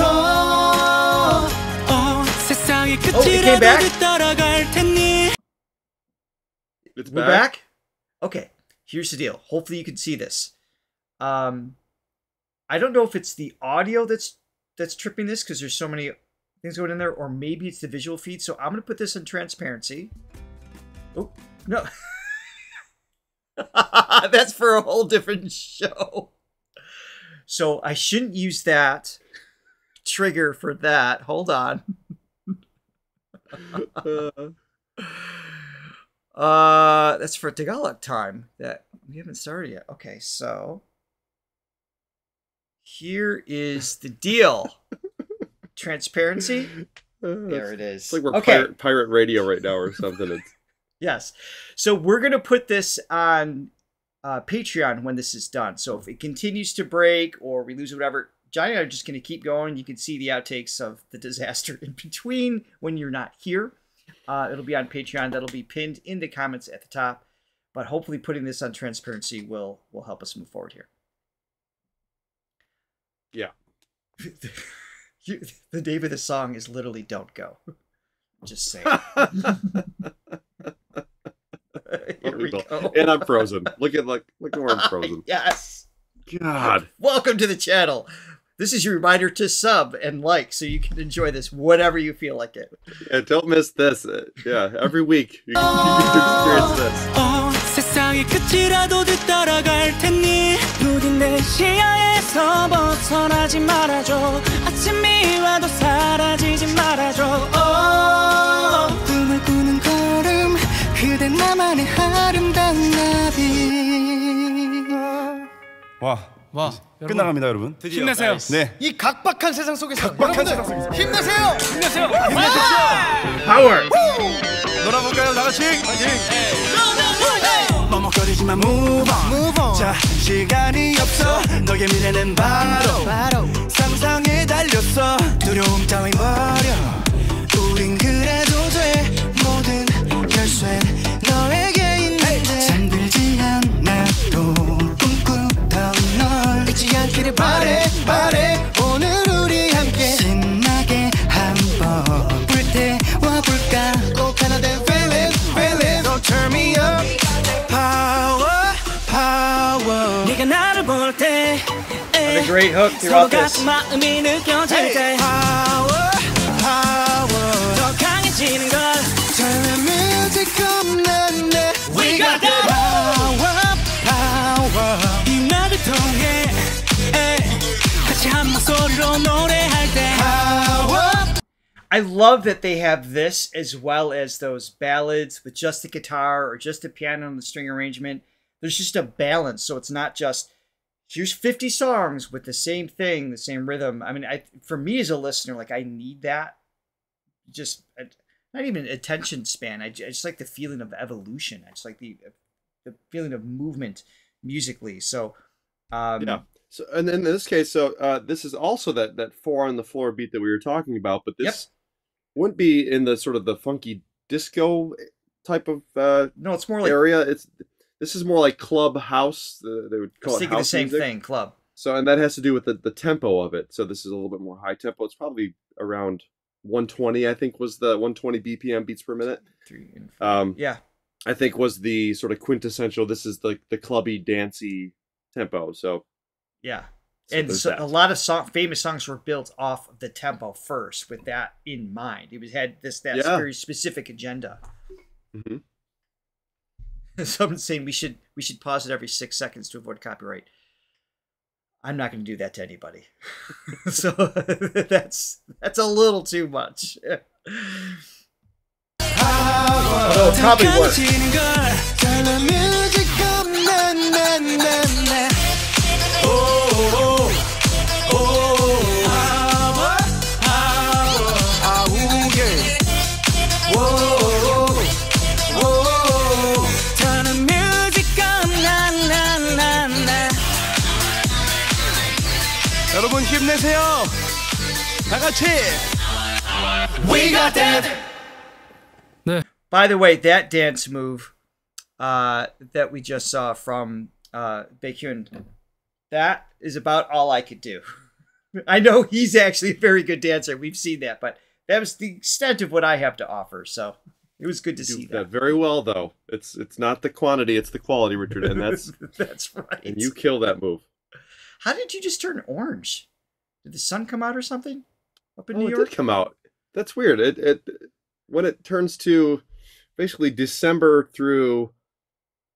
세상의 끝이라도 따라갈 테니. We're back? Okay, here's the deal. Hopefully you can see this. I don't know if it's the audio that's tripping this because there's so many things going in there, or maybe it's the visual feed. So I'm going to put this in transparency. Oh, no. That's for a whole different show. So I shouldn't use that trigger for that. Hold on. That's for Tagalog time that we haven't started yet. Okay, so Here is the deal. Transparency. There it is. It's like we're pirate radio right now or something. Yes. So we're going to put this on Patreon when this is done. So if it continues to break or we lose whatever, Johnny and I are just going to keep going. You can see the outtakes of the disaster in between when you're not here. It'll be on Patreon. That'll be pinned in the comments at the top. But hopefully putting this on Transparency will help us move forward here. Yeah. The name of the song is literally "Don't Go." Just saying. Here we go. And I'm frozen. Look at where I'm frozen. Yes. God. Welcome to the channel. This is your reminder to sub and like so you can enjoy this whenever you feel like it. Yeah, don't miss this. Yeah, every week you can experience this. 세상의 끝이라도 뒤따라갈 테니 부딘 내 시야에서 벗어나지 말아줘 아침이 와도 사라지지 말아줘 꿈을 꾸는 걸음 그대 나만의 아름다운 나비 와 끝나갑니다 여러분. 드디어. 힘내세요. 네. 이 각박한 세상 속에서 여러분들 힘내세요. 힘내세요. 파워. 놀아볼까요 다 같이? 머뭇거리지만 move on 자 시간이 없어 너의 미래는 바로 상상에 달렸어 두려움 따윈 버려 우린 그래도 돼 모든 열쇠 너에게 있는데 잠들지 않아도 꿈꾸던 널 잊지 않기를 바래 오늘 우리 함께 신나게 한번 불태워 볼까 꼭 하나 된 feeling Don't turn me up Power 네가 나를 볼 때 What a great hook throughout this. 마음이 느껴질 때 Power 더 강해지는 걸 Turn the music up We got that power 이 음악을 통해 같이 한 목소리로 노래할 때 Power I love that they have this as well as those ballads with just the guitar or just the piano and the string arrangement. There's just a balance, so it's not just here's 50 songs with the same thing, the same rhythm. I mean, for me as a listener, like I need that. Just not even attention span. I just like the feeling of evolution. I just like the feeling of movement musically. So yeah. So and in this case, this is also that 4 on the floor beat that we were talking about, but this wouldn't be in the sort of the funky disco type of no, it's more like area. This is more like club house. They would call it house the same music. thing, club. So and that has to do with the tempo of it. So this is a little bit more high tempo. It's probably around 120. I think was the 120 BPM beats per minute. 3 and 4. Yeah, I think was the sort of quintessential. This is the clubby, dancey tempo. So yeah. And so a lot of famous songs were built off of the tempo first, with that in mind. It had that very specific agenda. Mm-hmm. Someone's saying we should pause it every 6 seconds to avoid copyright. I'm not going to do that to anybody. So that's a little too much. It'll probably work. Turn the music up 여러분 힘내세요. 다 같이. We got that. 네. By the way, that dance move that we just saw from Baekhyun, that is about all I could do. I know he's actually a very good dancer. We've seen that, but that was the extent of what I have to offer. So it was good to see that. Very well, though. It's not the quantity, it's the quality, Richard, and that's that's right. And you kill that move. How did you just turn orange? Did the sun come out or something up in New York? It did come out. That's weird. It when it turns to basically December through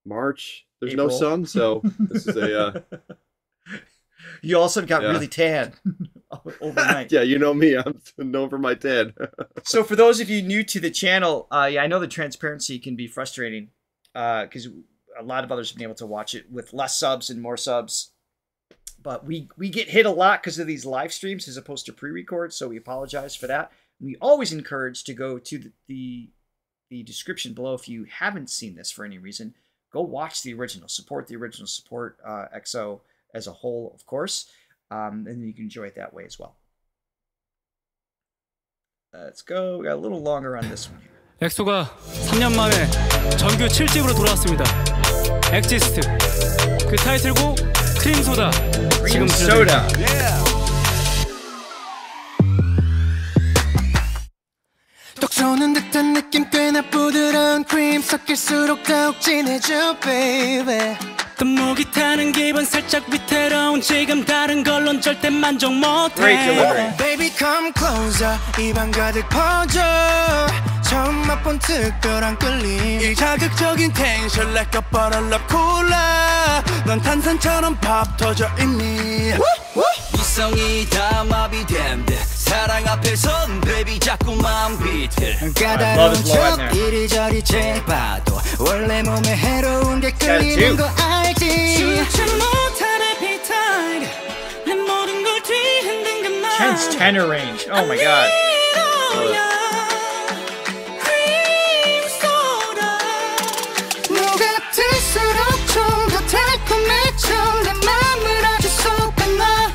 March, there's April. no sun, so this is a. You also got really tan overnight. Yeah, you know me. I'm known for my tan. So for those of you new to the channel, I know the transparency can be frustrating because a lot of others have been able to watch it with less subs and more subs. But we get hit a lot because of these live streams as opposed to pre-record, so we apologize for that. We always encourage to go to the description below if you haven't seen this for any reason. Go watch the original, support the original, support EXO as a whole, of course, and then you can enjoy it that way as well. Let's go. We got a little longer on this one here. 엑소가 3년 만에 정규 7집으로 돌아왔습니다. 엑지스트. 그 타이틀곡 크림소다. 지금 들려드립니다. 떡 쏘는 듯한 느낌 꽤나 부드러운 크림 섞일수록 더욱 진해져 baby 또 목이 타는 기분 살짝 위태로운 지금 다른 걸론 절대 만족 못해 Baby come closer 입안 가득 퍼져 처음 맛본 특별한 끌림 이 자극적인 텐션 like a bottle of cola 넌 탄산처럼 밥 터져 있니 이성이 다 마비된 듯 사랑 앞에선 baby 자꾸만 비틀 까다로운 척 이리저리 재봐도 원래 몸에 해로운 게 끌리는 거 알지 주체 못한 appetite 내 모든 걸 뒤흔든 그만 Tense tenor range. Oh my god. 녹아들수록 좀 더 달콤해져 내 맘을 아주 쏟아놔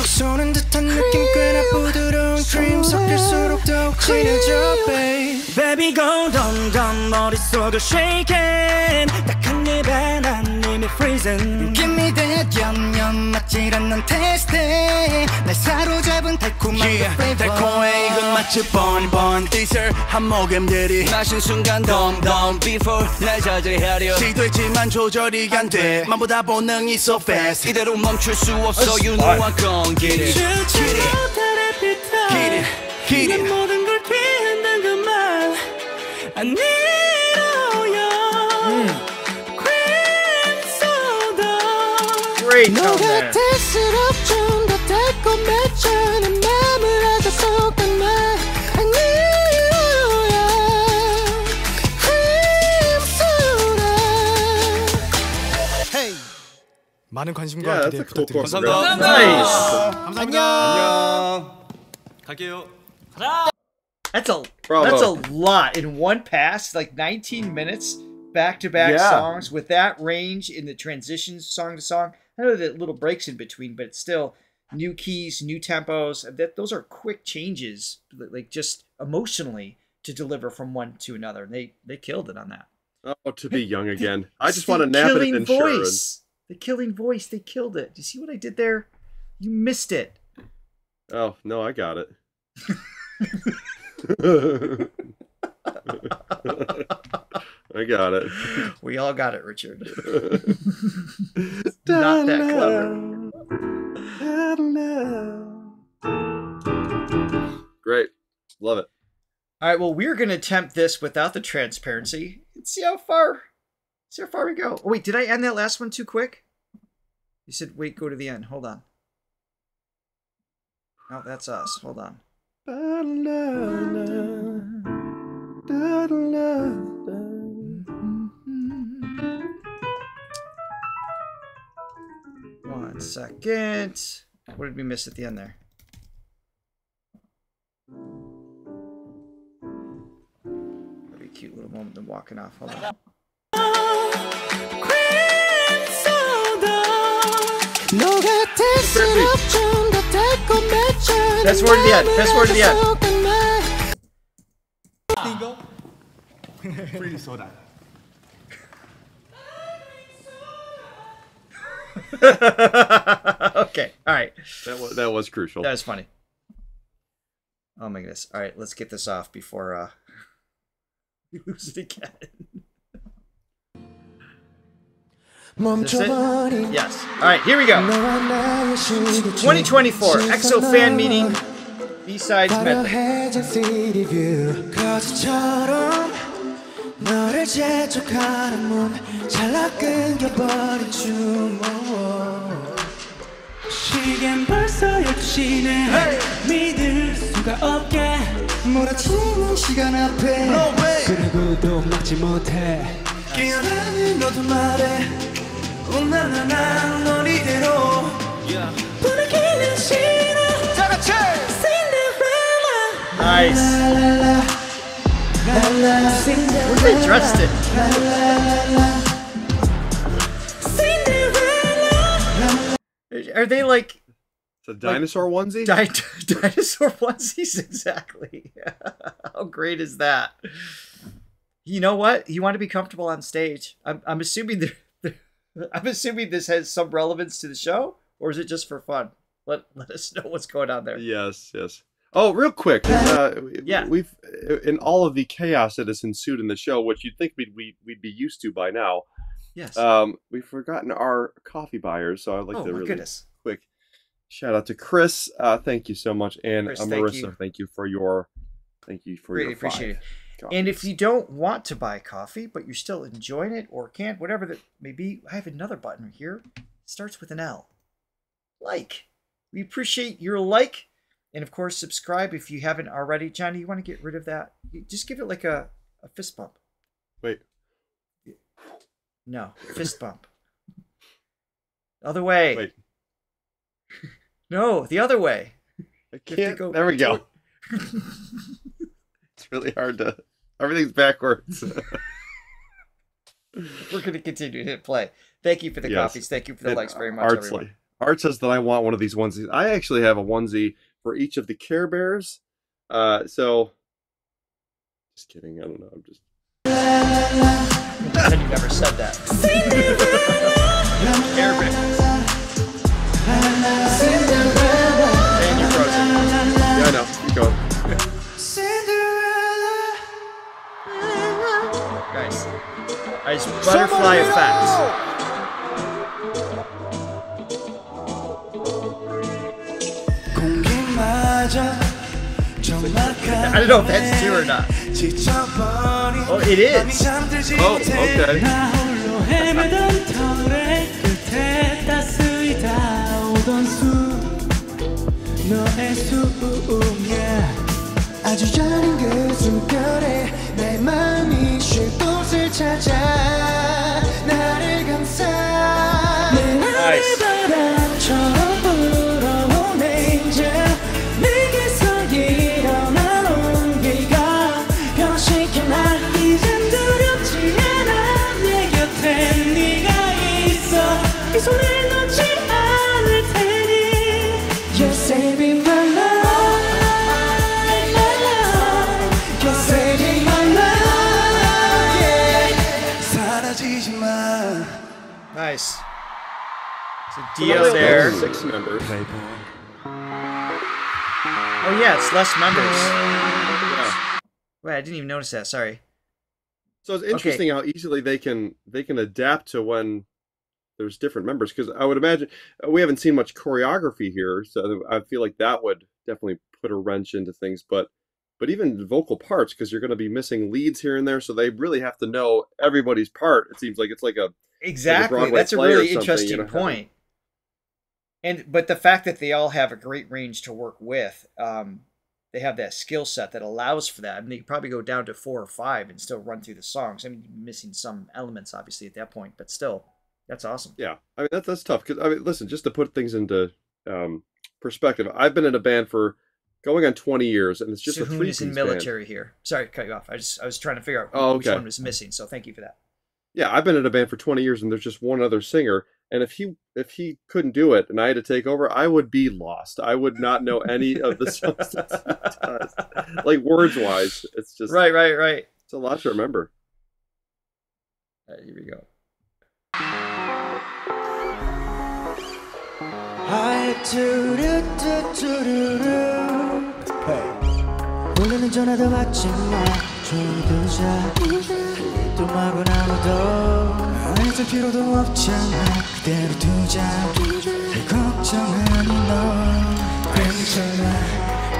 쏘는 듯한 느낌 꽤나 부드러운 크림 섞일수록 더욱 진해져 Baby go 덤덤 머릿속을 shaking 딱한 입에 난 이미 freezing Give me that 염염 맞질 않는 테스트 날 사로잡은 달콤한 yeah, 그 flavor 달콤해 이건 마치 bonbon diesel 한 모금들이 마신 순간 덤덤 before 날 자제하려 시도했지만 조절이 안 돼 맘보다 본능이 so fast 이대로 멈출 수 없어 you know I'm gon' get it Get it Get it 모든 걸 뒤흔든 그만 I need all your cream soda Great tone there. 녹아들수록 좀 더 달콤해져 내 맘을 아주 쏟아놔 I need all your cream soda Hey. 많은 관심과 Yeah, 기대 that's a cool 부탁드립니다. chorus. Nice. 안녕. 갈게요. That's a Bravo. that's a lot in one pass, like 19 minutes back-to-back Yeah. songs with that range in the transitions song to song. I know that little breaks in between, but it's still new keys, new tempos. Those are quick changes, like just emotionally to deliver from one to another. They killed it on that. Oh, to be young again. I It's just the want to nap it killing in insurance. voice. The killing voice. They killed it. Do you see what I did there? You missed it. Oh, no, I got it. I got it. We all got it, Richard. Not that clever. Great. Love it. All right, well, we're going to attempt this without the transparency and see how far we go. Oh, wait, did I end that last one too quick? You said, wait, go to the end. Hold on. Oh, that's us. Hold on. One second. What did we miss at the end there? Very cute little moment of walking off. Hold on. Fast forward to the end. Fast forward to the end. 프리 소다. Okay. All right. That was crucial. That was funny. Oh my goodness. All right, let's get this off before we lose it again. Is this it? Yes. All right, here we go. 2024 EXO fan meeting B-sides medley. 너를 재촉하는 몸 잘라 끊겨버린 주먹 시간 벌써 12시네 믿을 수가 없게 몰아치는 시간 앞에 그리고 그래도 막지 못해 깨어나는 너도 말해 운나나나 널 이대로 보내기는 싫어 다 같이 Nice. What are they dressed in? Are they like it's a dinosaur onesie? Dinosaur onesies, exactly. How great is that? You know what? You want to be comfortable on stage. I'm assuming I'm assuming this has some relevance to the show, or is it just for fun? Let us know what's going on there. Yes. Oh, real quick. Yeah. We've in all of the chaos that has ensued in the show, which you'd think we'd be used to by now. Yes. We've forgotten our coffee buyers, so I'd like to really goodness. quick shout out to Chris. Thank you so much, and Chris, Marissa. Thank you for your. Really appreciate it. Coffees. And if you don't want to buy coffee, but you're still enjoying it or can't, whatever that may be, I have another button here. It starts with an L. Like. We appreciate your like. And of course, subscribe if you haven't already. Johnny, you want to get rid of that? Just give it like a fist bump. Wait. No, fist bump. Other way. Wait. No, the other way. I can't. There we go. It's really hard to. Everything's backwards. We're going to continue to hit play. Thank you for the coffees. Thank you for the likes very much, everyone. Art says that I want one of these onesies. I actually have a onesie for each of the Care Bears. So, just kidding. I don't know. I'm just. You never said that. Care Bears. And you're frozen. Yeah, I know. Keep going. Nice. Nice butterfly effects. I don't know if that's true or not. Oh, it is. Oh, okay. 아주 작은 그 숨결에 내 마음이 쉴 곳을 찾아 나를 감싸 Nice. Nice. So Dio there. 6 members. Oh yeah, it's less members. Yeah. Wait, I didn't even notice that. Sorry. So it's interesting how easily they can adapt to when there's different members, because I would imagine we haven't seen much choreography here, so I feel like that would definitely put a wrench into things. But even vocal parts, because you're going to be missing leads here and there, so they really have to know everybody's part. It seems like it's like a exactly. That's a really interesting point. But the fact that they all have a great range to work with, they have that skill set that allows for that. I mean, they could probably go down to 4 or 5 and still run through the songs. I mean, you're missing some elements obviously at that point, but still, that's awesome. Yeah, I mean that's tough, because I mean, listen, just to put things into perspective, I've been in a band for going on 20 years, and it's just a 3-piece in military band. Here. Sorry to cut you off. I was trying to figure out which one was missing. So thank you for that. Yeah, I've been in a band for 20 years, and there's just one other singer. And if he couldn't do it, and I had to take over, I would be lost. I would not know any of the songs that he does. Like words wise, it's just right. It's a lot to remember. Here we go. 오늘은 전화도 받지 마 조용히 두자 또 말고 아무도 알줄 필요도 없잖아 그대로 두자 늘 걱정하니 너 괜찮아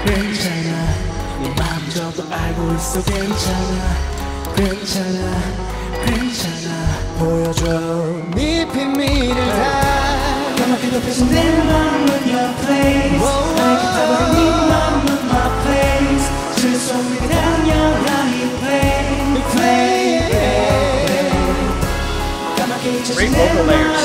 네 마음도 알고 있어 괜찮아 보여줘 네 비밀을 다 까맣게 덮여진 내 마음은 your place 날 기다려 네 마음은 my place 슬픔이 그냥 영원히 play Great vocal layers.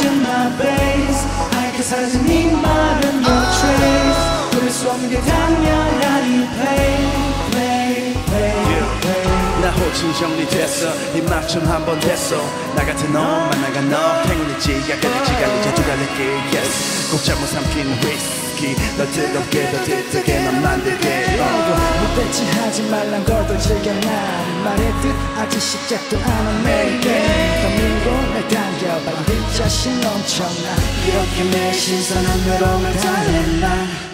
나 호칭 정리됐어 입맞춤 한번 됐어 나 같은 너 만나가 너 행운일지 약간일지 갈리지 두 갈래길 yes 꼭 잘못 삼킨 위스키 더 뜨겁게 더 뜨겁게 넌 만들게 못 배치하지 말란 걸도 즐겨 난 말의 뜻 아직 시작도 안 한 내게 더 밀고 날 당겨봐 네 자신 넘쳐나 이렇게 내 신선한 외로움을 달래 난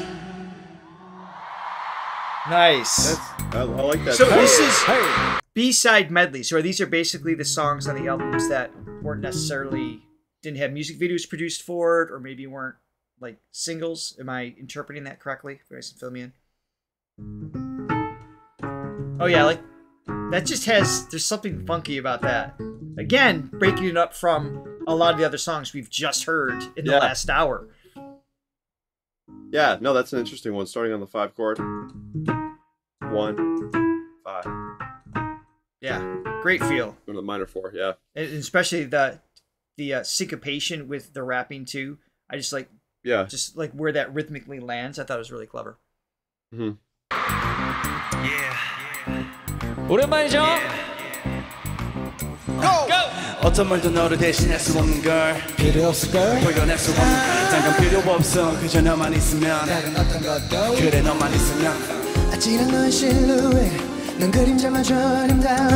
Nice. I like that. So this is B-side medley. So these are basically the songs on the albums that weren't necessarily didn't have music videos produced for it, or maybe weren't like singles. Am I interpreting that correctly? If you guys can fill me in. Oh yeah, like that just has. There's something funky about that. Again, breaking it up from a lot of the other songs we've just heard in the last hour. Yeah, no, that's an interesting one. Starting on the 5 chord. 1, 5. Yeah, great feel. Go to the minor 4, yeah. And especially the syncopation with the rapping too. I just like just like where that rhythmically lands. I thought it was really clever. Mm-hmm. Yeah. 오랜만이죠? 어떤 말도 너를 대신할 수 없는 걸 필요 없을 걸 보여낼 수 없는 잠깐 필요 없어 그저 너만 있으면 다른 어떤 것도 그래 너만 있으면 아찔한 너의 실루엣 넌 그림자마저 아름다워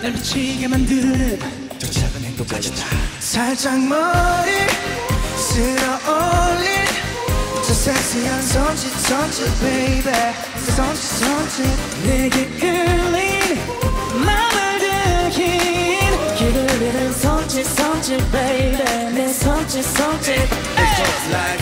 날 미치게 만드는 더 작은 행동까지 다 살짝 머리 쓸어 올린 저 섹시한 손짓 baby 손짓 내게 끌린 맘을 들킨 기다리는 손짓 baby 내 손짓 It's just like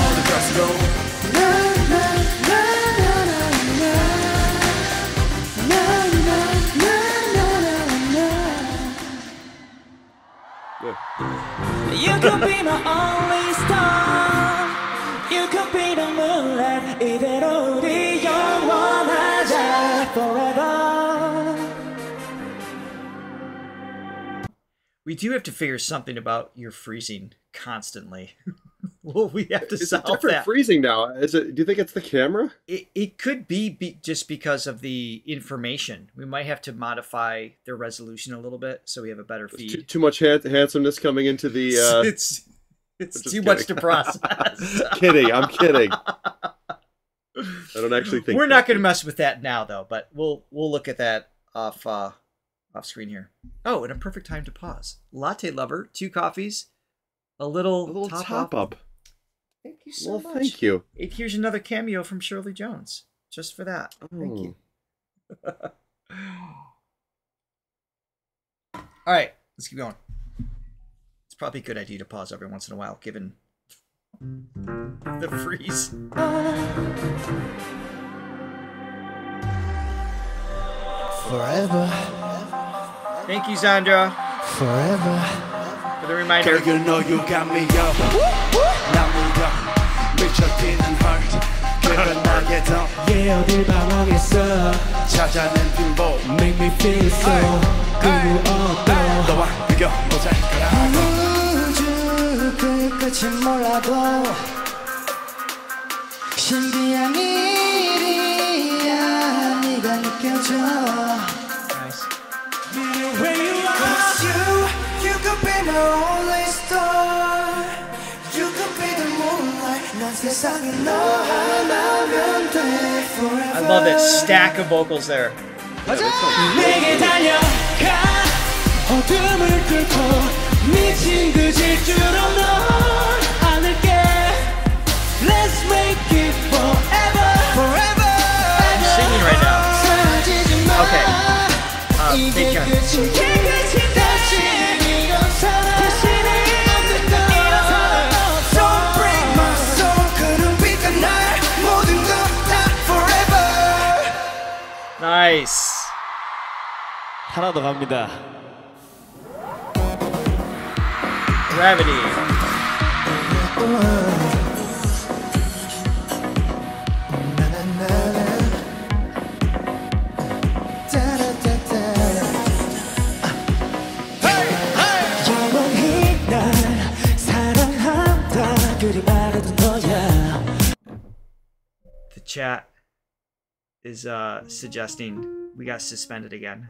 all the girls go You could be my only star You could be the moonlight 이대로 우리 영원하자 forever We do have to figure something about your freezing constantly. Well, we have to it's solve a different that. freezing now. Is it? Do you think it's the camera? It could be just because of the information. We might have to modify the resolution a little bit so we have a better feed. Too much handsomeness coming into the. It's too much to process. Kidding. I'm kidding. I don't actually think we're not going to mess with that now, though. But we'll look at that off screen here. Oh, and a perfect time to pause. Latte lover, 2 coffees, a little top up. Thank you so much. Thank you. Here's another cameo from Shirley Jones, just for that. Thank you. All right, let's keep going. It's probably a good idea to pause every once in a while, given the freeze. Forever. Thank you, Zandra. Forever. For the reminder. Girl, you know you got me, yo. 난 믿어. 미쳐 뛰는 heart. 그건 나의 더. Yeah, 어딜 방황했어. 찾아낸 빈보. Make me feel so. 그 무엇도. 너와 비교보자. 우주 끝까지 몰라도. 신비한 일이야. 네가 느껴져. Where you are, you could be my only star. You could be the moonlight. 난 세상에 너 하나면 돼. Forever. I love that stack of vocals there. 내게 달려가 어둠을 뚫고 미친 그 질주로 널 안을게. Let's make it forever, forever. I'm singing right now. Okay. Take care. Nice. 하나 더 갑니다. Gravity. Chat is suggesting we got suspended again.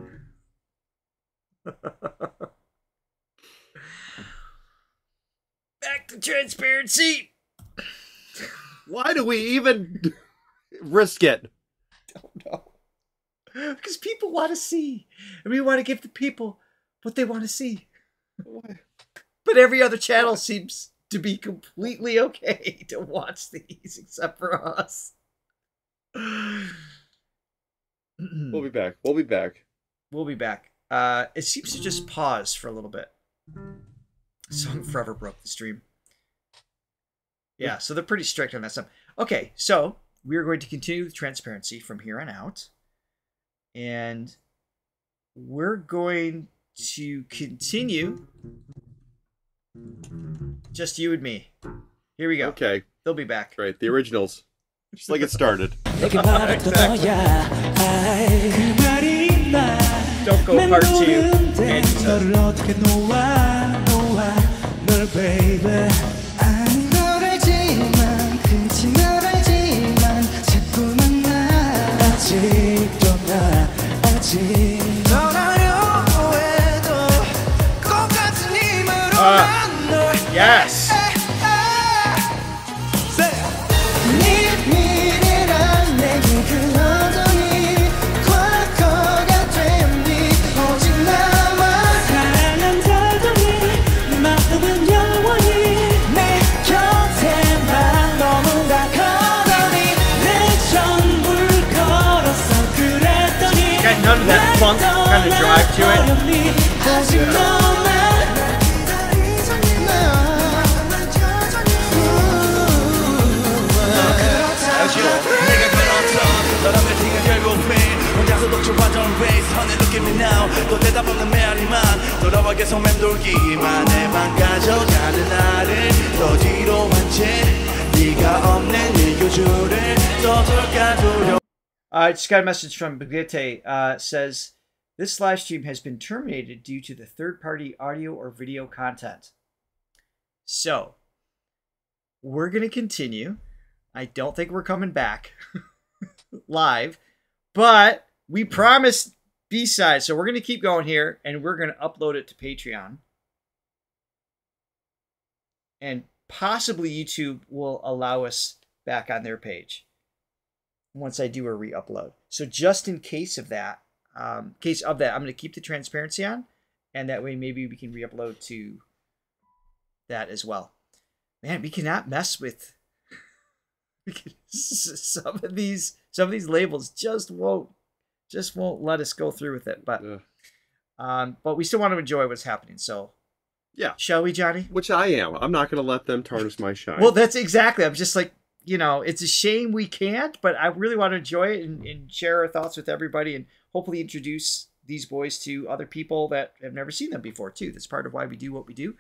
Back to transparency. Why do we even risk it? I don't know. Because people want to see. And we want to give the people what they want to see. Why? But every other channel seems to be completely okay to watch these except for us. We'll be back. We'll be back. We'll be back. It seems to just pause for a little bit. Song forever broke the stream. Yeah, so they're pretty strict on that stuff. Okay, so we're going to continue with transparency from here on out. And we're going to continue just you and me. Here we go. Okay. They'll be back. Right, the originals. Just like it started. Don't go part 2. Yes. None of that funk kind of drive to it. I just got a message from Bagete. Says, this live stream has been terminated due to the third-party audio or video content. So, we're going to continue. I don't think we're coming back live, but we promised B-side, so we're going to keep going here, and we're going to upload it to Patreon. And possibly YouTube will allow us back on their page once I do a re-upload. So just in case of that, I'm going to keep the transparency on, and that way maybe we can re-upload to that as well. Man, we cannot mess with some of these labels. Just won't let us go through with it. But we still want to enjoy what's happening. So yeah, shall we, Johnny? Which I am. I'm not going to let them tarnish my shine. Well, that's exactly. I'm just like, it's a shame we can't, but I really want to enjoy it and share our thoughts with everybody, and hopefully introduce these boys to other people that have never seen them before too. That's part of why we do what we do.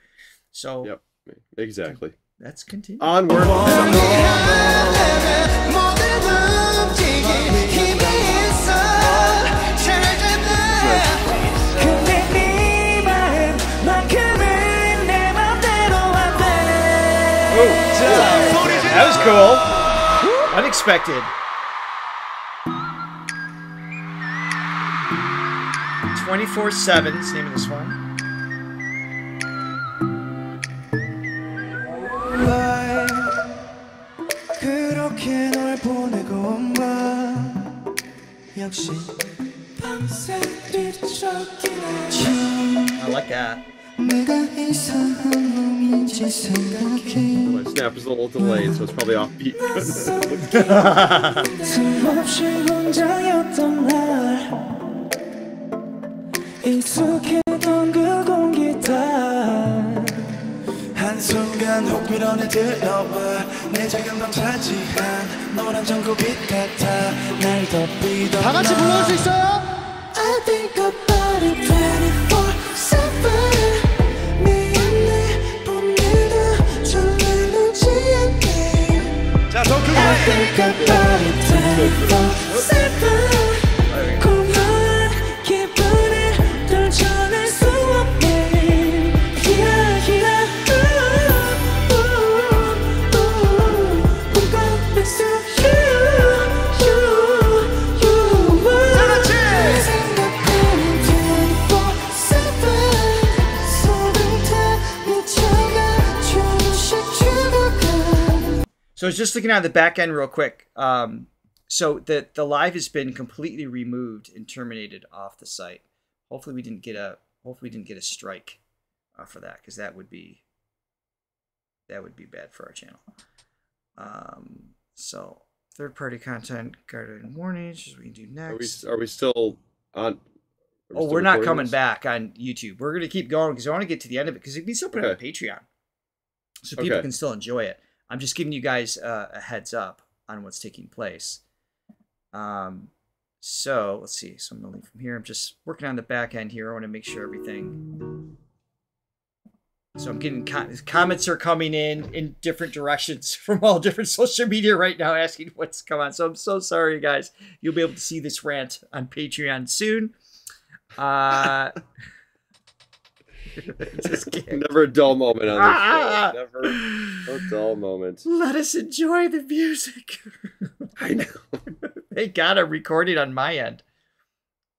So yep, exactly. Let's continue. Onward. That was cool. Unexpected. 24/7 is the name of this one. I like that. My snap is a little delayed, so it's probably offbeat. 한순간 혹 밀어내 들어와 내 작은 방 차지한 노란 전구빛 같아 날 덮이던 다 같이 불러올 수 있어요? I think about it 24/7 네 안에 보내도 졸리지 않게 자, 더 크게 I think about it 24/7 So I was just looking at the back end real quick. So the live has been completely removed and terminated off the site. Hopefully we didn't get a strike for that, because that would be bad for our channel. So third-party content guarded warnings. What we can do next? Are we still on? We're not coming back on YouTube. We're gonna keep going because I want to get to the end of it, because we still put it on Patreon, so people can still enjoy it. I'm just giving you guys a heads up on what's taking place. So let's see. So I'm gonna leave from here. I'm just working on the back end here. I want to make sure everything. So I'm getting comments are coming in different directions from all different social media right now, asking what's going on. So I'm so sorry, guys. You'll be able to see this rant on Patreon soon. Just never a dull moment on this show. Never a dull moment. Let us enjoy the music. I know. Thank God I'm recording on my end.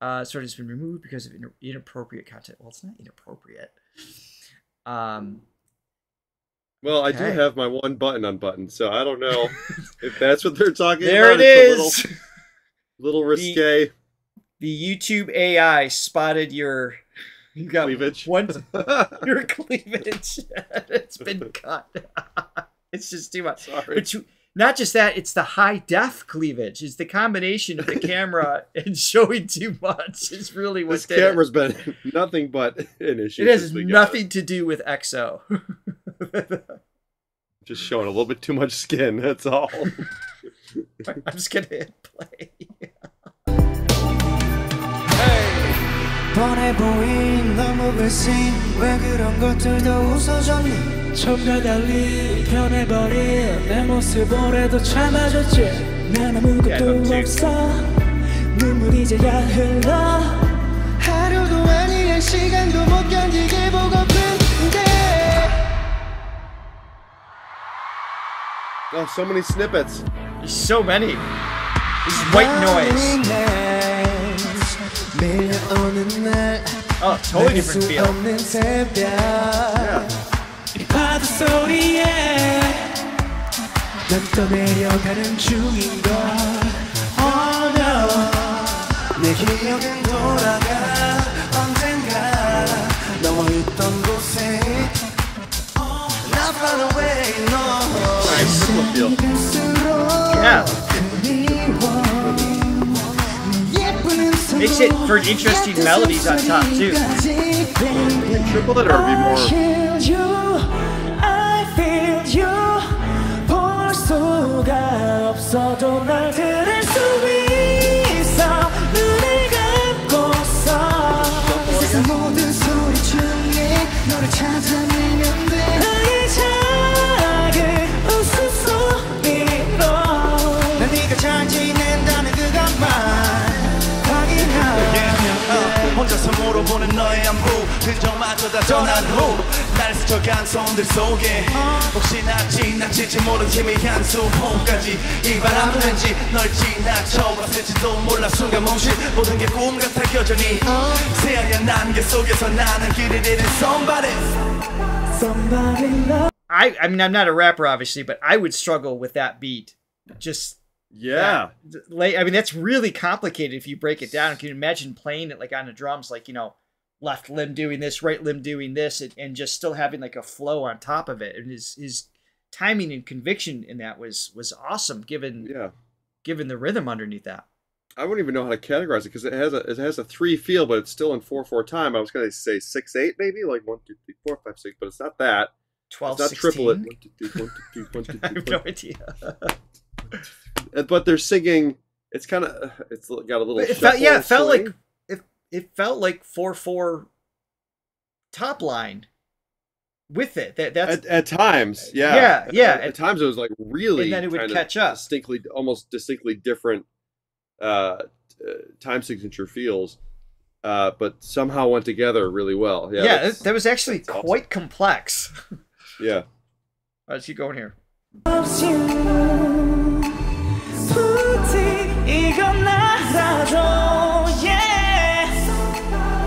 Sort of has been removed because of inappropriate content. Well, it's not inappropriate. Well, I do have my one button unbuttoned, so I don't know if that's what they're talking there about. There it is. Little risque. The YouTube AI spotted your cleavage. Your cleavage. It's been cut. It's just too much. Sorry. But not just that, it's the high def cleavage. It's the combination of the camera and showing too much is really what this camera's been nothing but an issue. It has nothing to do with EXO. Just showing a little bit too much skin, that's all. I'm just gonna hit play. 뻔해 보인 너무 글쎄 왜 그런 것들도 웃어줬니 처음과 달리 변해버린 내 모습 오래도 참아줬지 난 아무것도 없어 눈물이 이제야 흘러 하루도 아니란 시간도 못 견디게 보고픈데 Oh, so many snippets. There's so many. This is white noise. Oh, totally different feel. Yeah. Yeah. Makes it for interesting melodies on top too. Triple it or be more. 혼자서 물어보는 너의 안부 그저마저 다 전한 후 날 스쳐간 손들 속에 혹시나 지나칠지 모른 희미한 수호까지 이 바람은 왠지 널 지나쳐왔을지도 몰라 순간 멈춘 모든 게 꿈 같아 여전히 새하얀 안개 속에서 나는 길을 잃은 somebody I mean, I'm not a rapper, obviously, but I would struggle with that beat. Just yeah. I mean, that's really complicated if you break it down. Can you imagine playing it like on the drums, like, you know, left limb doing this, right limb doing this, and just still having like a flow on top of it. And his timing and conviction in that was awesome, given the rhythm underneath that. I wouldn't even know how to categorize it because it has a 3 feel, but it's still in 4/4 time. I was gonna say 6/8 maybe, like 1 2 3 4 5 6, but it's not that. 12 it's not 16? triple it. 1 2 3 1 2 3 1 2 3. I have no idea. But they're singing. It's kind of. It's got a little. It felt like 4/4 top line with it. That's at times, yeah. At times it was like really, and then it would catch up. Almost distinctly different time signature feels, but somehow went together really well. Yeah, that was actually quite complex. Yeah. Let's keep going here.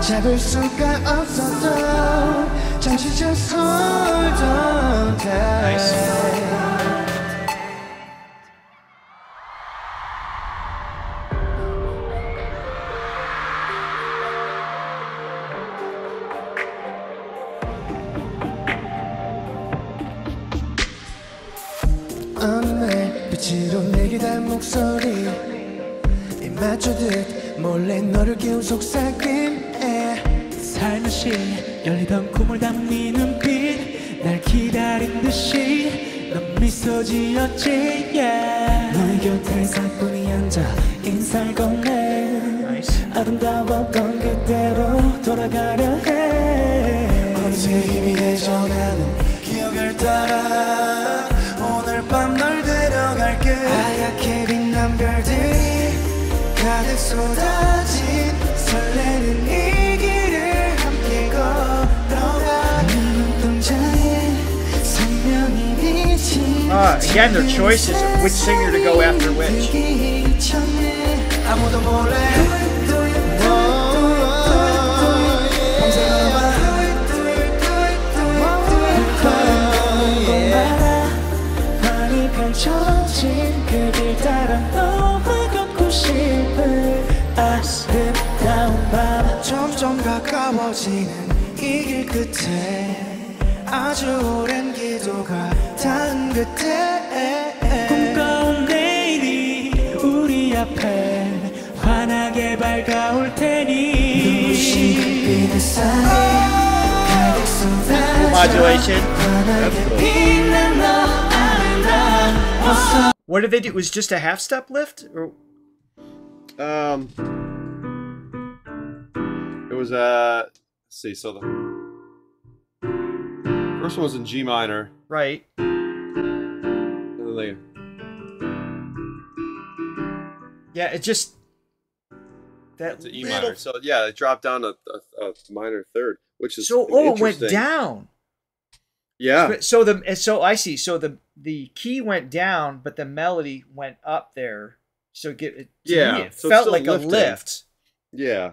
잡을 수가 없어도 잠시 좀 hold on tight 빛으로 내게 단 목소리 입 맞추듯 몰래 너를 깨운 속삭임 살며시 열리던 꿈을 담는 눈빛 날 기다린 듯이 넌 미소 지었지 yeah. 너의 곁에 사뿐히 앉아 인사를 건네 아름다웠던 그대로 돌아가려 해 어느새 희미해져가는 기억을 따라 오늘 밤 널 데려갈게 하얗게 빛난 별들이 가득 쏟아진 설레는 이 길을 함께 걸어가 눈동자에 선명히 비친 again, their choices of which singer to go after which. 아무도 몰래 펼쳐진 그 길 따라 너와 걷고 싶은 아름다운 밤 점점 가까워지는 이 길 끝에 아주 오랜 기도가 닿은 끝에 꿈꿔온 내일이 우리 앞에 환하게 밝아올 테니 눈부신 빛 햇살이 가득 쏟아져 Modulation. 환하게 빛난 너 What did they do? It was just a half step lift? Or... It was let's see, so the first one was in G minor. Right. And then they... Yeah, it just that it's an E little... minor. So yeah, it dropped down a minor third, which is so it went down. Yeah. So I see. So the key went down, but the melody went up there. So it so felt like lifting. A lift. Yeah.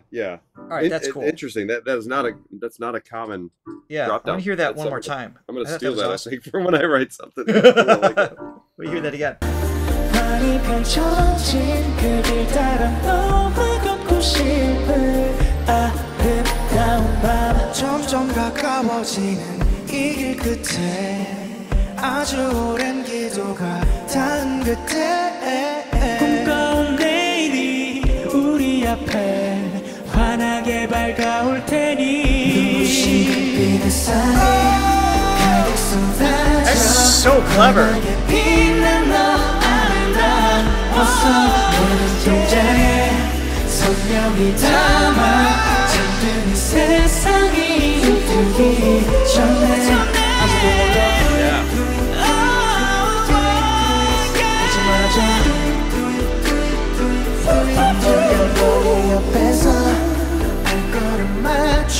All right, that's cool. Interesting. That's not a common. Yeah, drop down. I want to hear that one more time. I'm gonna steal that. Awesome. I think from when I write something. We hear that again. 점점 가까워지는 이 길 끝에 아주 오랜 기도가 닿은 끝에 꿈꿔온 내일이 우리 앞에 환하게 밝아올 테니 눈부신 빛 햇살이 가득 쏟아져 That's so clever. 빛난 너 아름다운 모습 눈동자에 선명히 담아 잠든 이 세상이 들기 전에 아무도 몰라 잊지 말아줘 너의 옆에서 발걸음 맞춰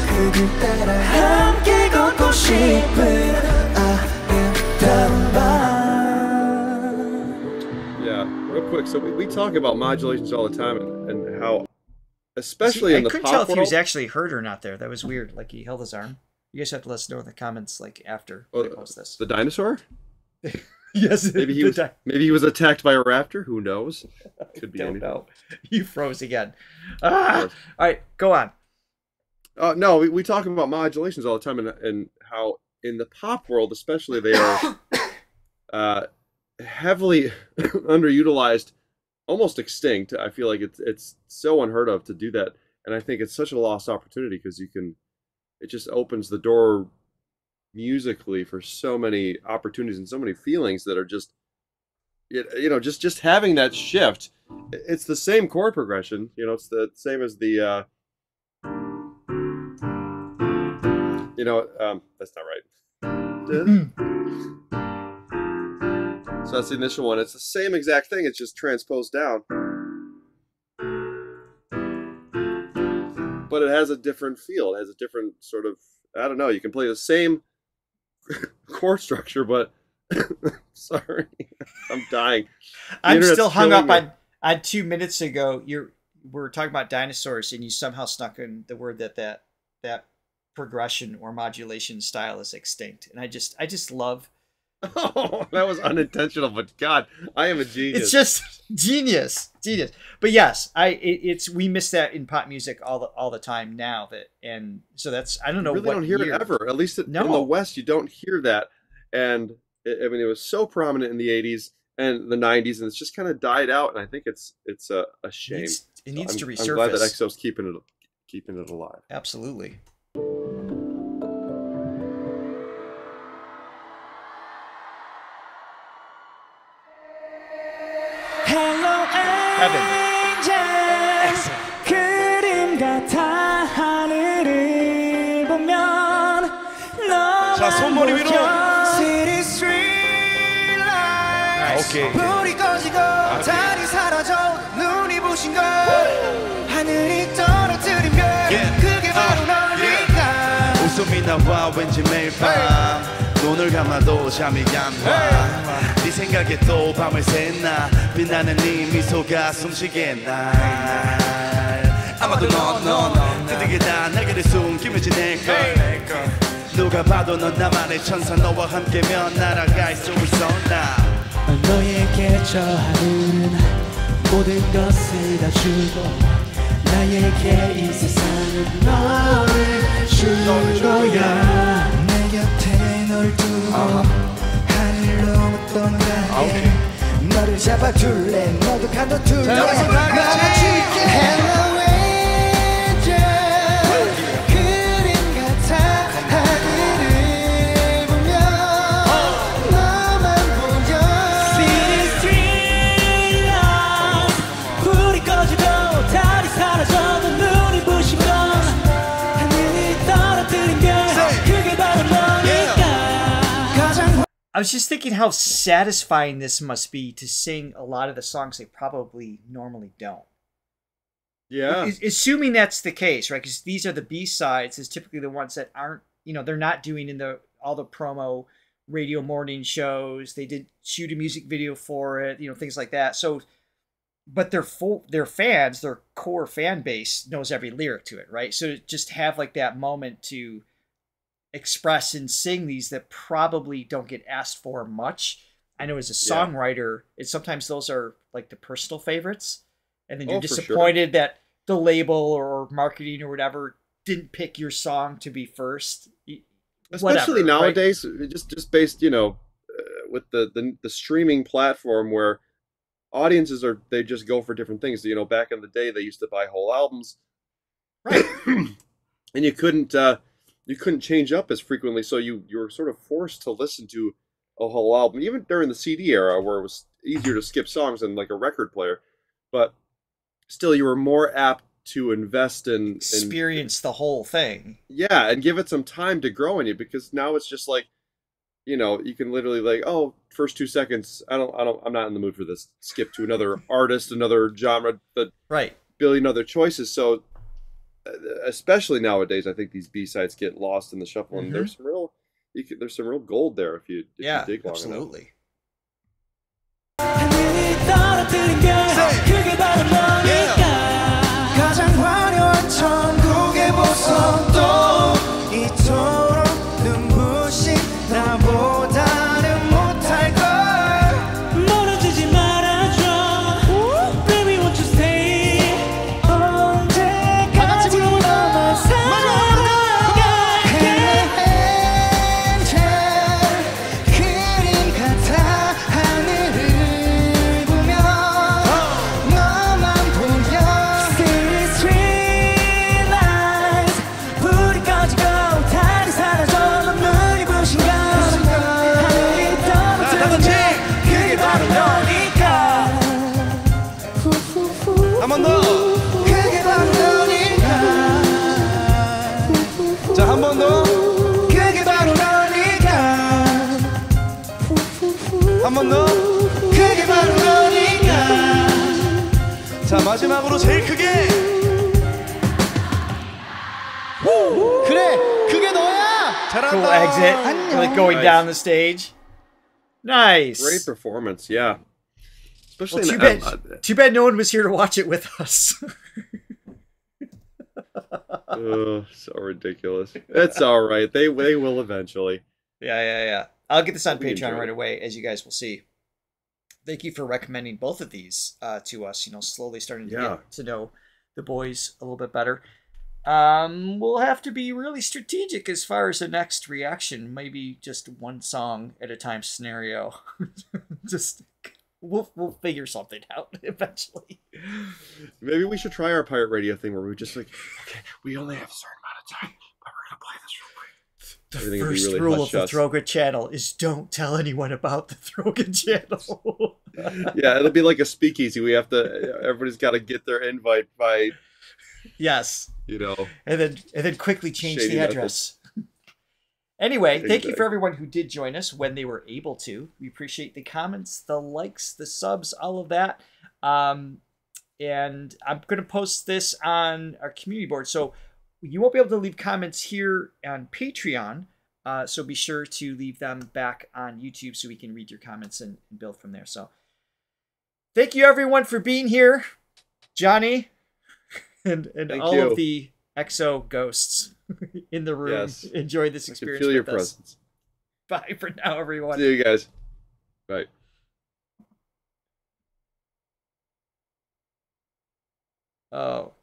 그 길 따라 함께 걷고 싶은 아름다운 밤 Yeah, real quick. So we talk about modulations all the time and how, especially in the pop world. I couldn't tell if he was actually hurt or not there. That was weird. Like he held his arm. You guys have to let us know in the comments, like after I post this. The dinosaur? Yes. Maybe he was attacked by a raptor. Who knows? Could be anything. Know. You froze again. All right, go on. No, we talk about modulations all the time, and how in the pop world, especially, they are heavily underutilized, almost extinct. I feel like it's so unheard of to do that, and I think it's such a lost opportunity because it just opens the door musically for so many opportunities and so many feelings that are just just having that shift. It's the same chord progression, it's the same as the that's not right. So that's the initial one. It's the same exact thing, it's just transposed down, but it has a different feel. It has a different sort of, I don't know, you can play the same chord structure, but sorry, I'm dying. I'm still hung up on 2 minutes ago. We're talking about dinosaurs, and you somehow snuck in the word that progression or modulation style is extinct, and I just love. Oh, that was unintentional, but God, I am a genius. It's just genius. But yes, we miss that in pop music all the time now. And so that's, I don't know. You really don't hear it ever. At least in the West, you don't hear that. And it was so prominent in the '80s, and the 90s, and it's just kind of died out, and I think it's a shame. It needs to resurface. I'm glad that EXO's keeping it alive. Absolutely. Heaven. 그림 같아 하늘을 보면 자, 손머리 위로. City street lights. 오케이. 불이 꺼지고 달이 사라져 눈이 부신 걸 하늘이 떨어뜨린 별 그게 바로 너니까 웃음이 나와 왠지 매일 밤 눈을 감아도 잠이 안와 네 생각에 또 밤을 새나 빛나는 네 미소가 숨쉬게 날 아마도 넌 뜨뜻하게 다 날개를 숨기며 지낼걸 누가 봐도 넌 나만의 천사 너와 함께면 날아갈 수 있어 나 너에게 저 하늘은 모든 것을 다 주고 나에게 이 세상은 너를 준 거야 내 곁에 널 두고 하늘로 떠나게 너를 잡아둘래 너도 가둬둘래 마치 Hello angel 그림 같아 하늘을 보면 너만 보여 City street lights 불이 꺼지고 달이 사라져도 눈이 부신 건 하늘이 떨어뜨린 별 그게 바로 너니까 I was just thinking how satisfying this must be to sing a lot of the songs they probably normally don't. Yeah. Assuming that's the case, right? Because these are the B-sides, is typically the ones that aren't, they're not doing in all the promo radio morning shows. They did shoot a music video for it, things like that. So, but their fans, their core fan base knows every lyric to it, right? So just have like that moment to express and sing these that probably don't get asked for much. I know as a songwriter, sometimes those are like the personal favorites, and then you're disappointed that the label or marketing or whatever didn't pick your song to be first. Especially nowadays, right? just based, with the streaming platform where audiences they just go for different things. Back in the day, they used to buy whole albums, right? And you couldn't change up as frequently, so you were sort of forced to listen to a whole album, even during the CD era where it was easier to skip songs than like a record player. But still, you were more apt to invest in experience the whole thing. Yeah, and give it some time to grow in you, because now it's just like, you can literally like, oh, first 2 seconds, I'm not in the mood for this. Skip to another artist, another genre, right, billion other choices. So especially nowadays, I think these B-sides get lost in the shuffle, and there's some real gold there if you dig long absolutely. 가장 화려한 천국의 보석도 이토록 눈부신 나보다는 못할걸 멀어지지 말아줘 Baby won't you stay 언제까지 너만 사랑할게 그림 같아 하늘을 보면 너만 보여 City street lights 불이 꺼지고 달이 사라져 눈이 부신 건 하늘이 떨어지는 그게 바로 너니까 한 번 더. 그게 바로 너니까 자, 한 번 더. 그게 바로 너니까 한 번 더. 그게 바로 너니까 자, 마지막으로 제일 크게. 그래, 그게 너야. 잘한다. Cool exit, like going down the stage. Nice. Great performance, yeah. Especially too bad no one was here to watch it with us. So ridiculous. It's all right. They will eventually. Yeah. I'll get this on Patreon right away, as you guys will see. Thank you for recommending both of these to us. Slowly starting to get to know the boys a little bit better. We'll have to be really strategic as far as the next reaction. Maybe just one song at a time scenario. Just we'll figure something out eventually. Maybe we should try our pirate radio thing where we just like, okay, we only have a certain amount of time, but we're gonna play this real quick. The first rule of the Throgan channel is don't tell anyone about the Throgan channel. Yeah, it'll be like a speakeasy. Everybody's got to get their invite by. Yes. You know. And then quickly change the address. Anyway, thank you for everyone who did join us when they were able to. We appreciate the comments, the likes, the subs, all of that. And I'm going to post this on our community board. So you won't be able to leave comments here on Patreon. So be sure to leave them back on YouTube so we can read your comments and build from there. So thank you, everyone, for being here. Johnny and all of the EXO ghosts in the room. Yes. Enjoy this experience. Feel your presence. Bye for now, everyone. See you guys. Bye. Oh.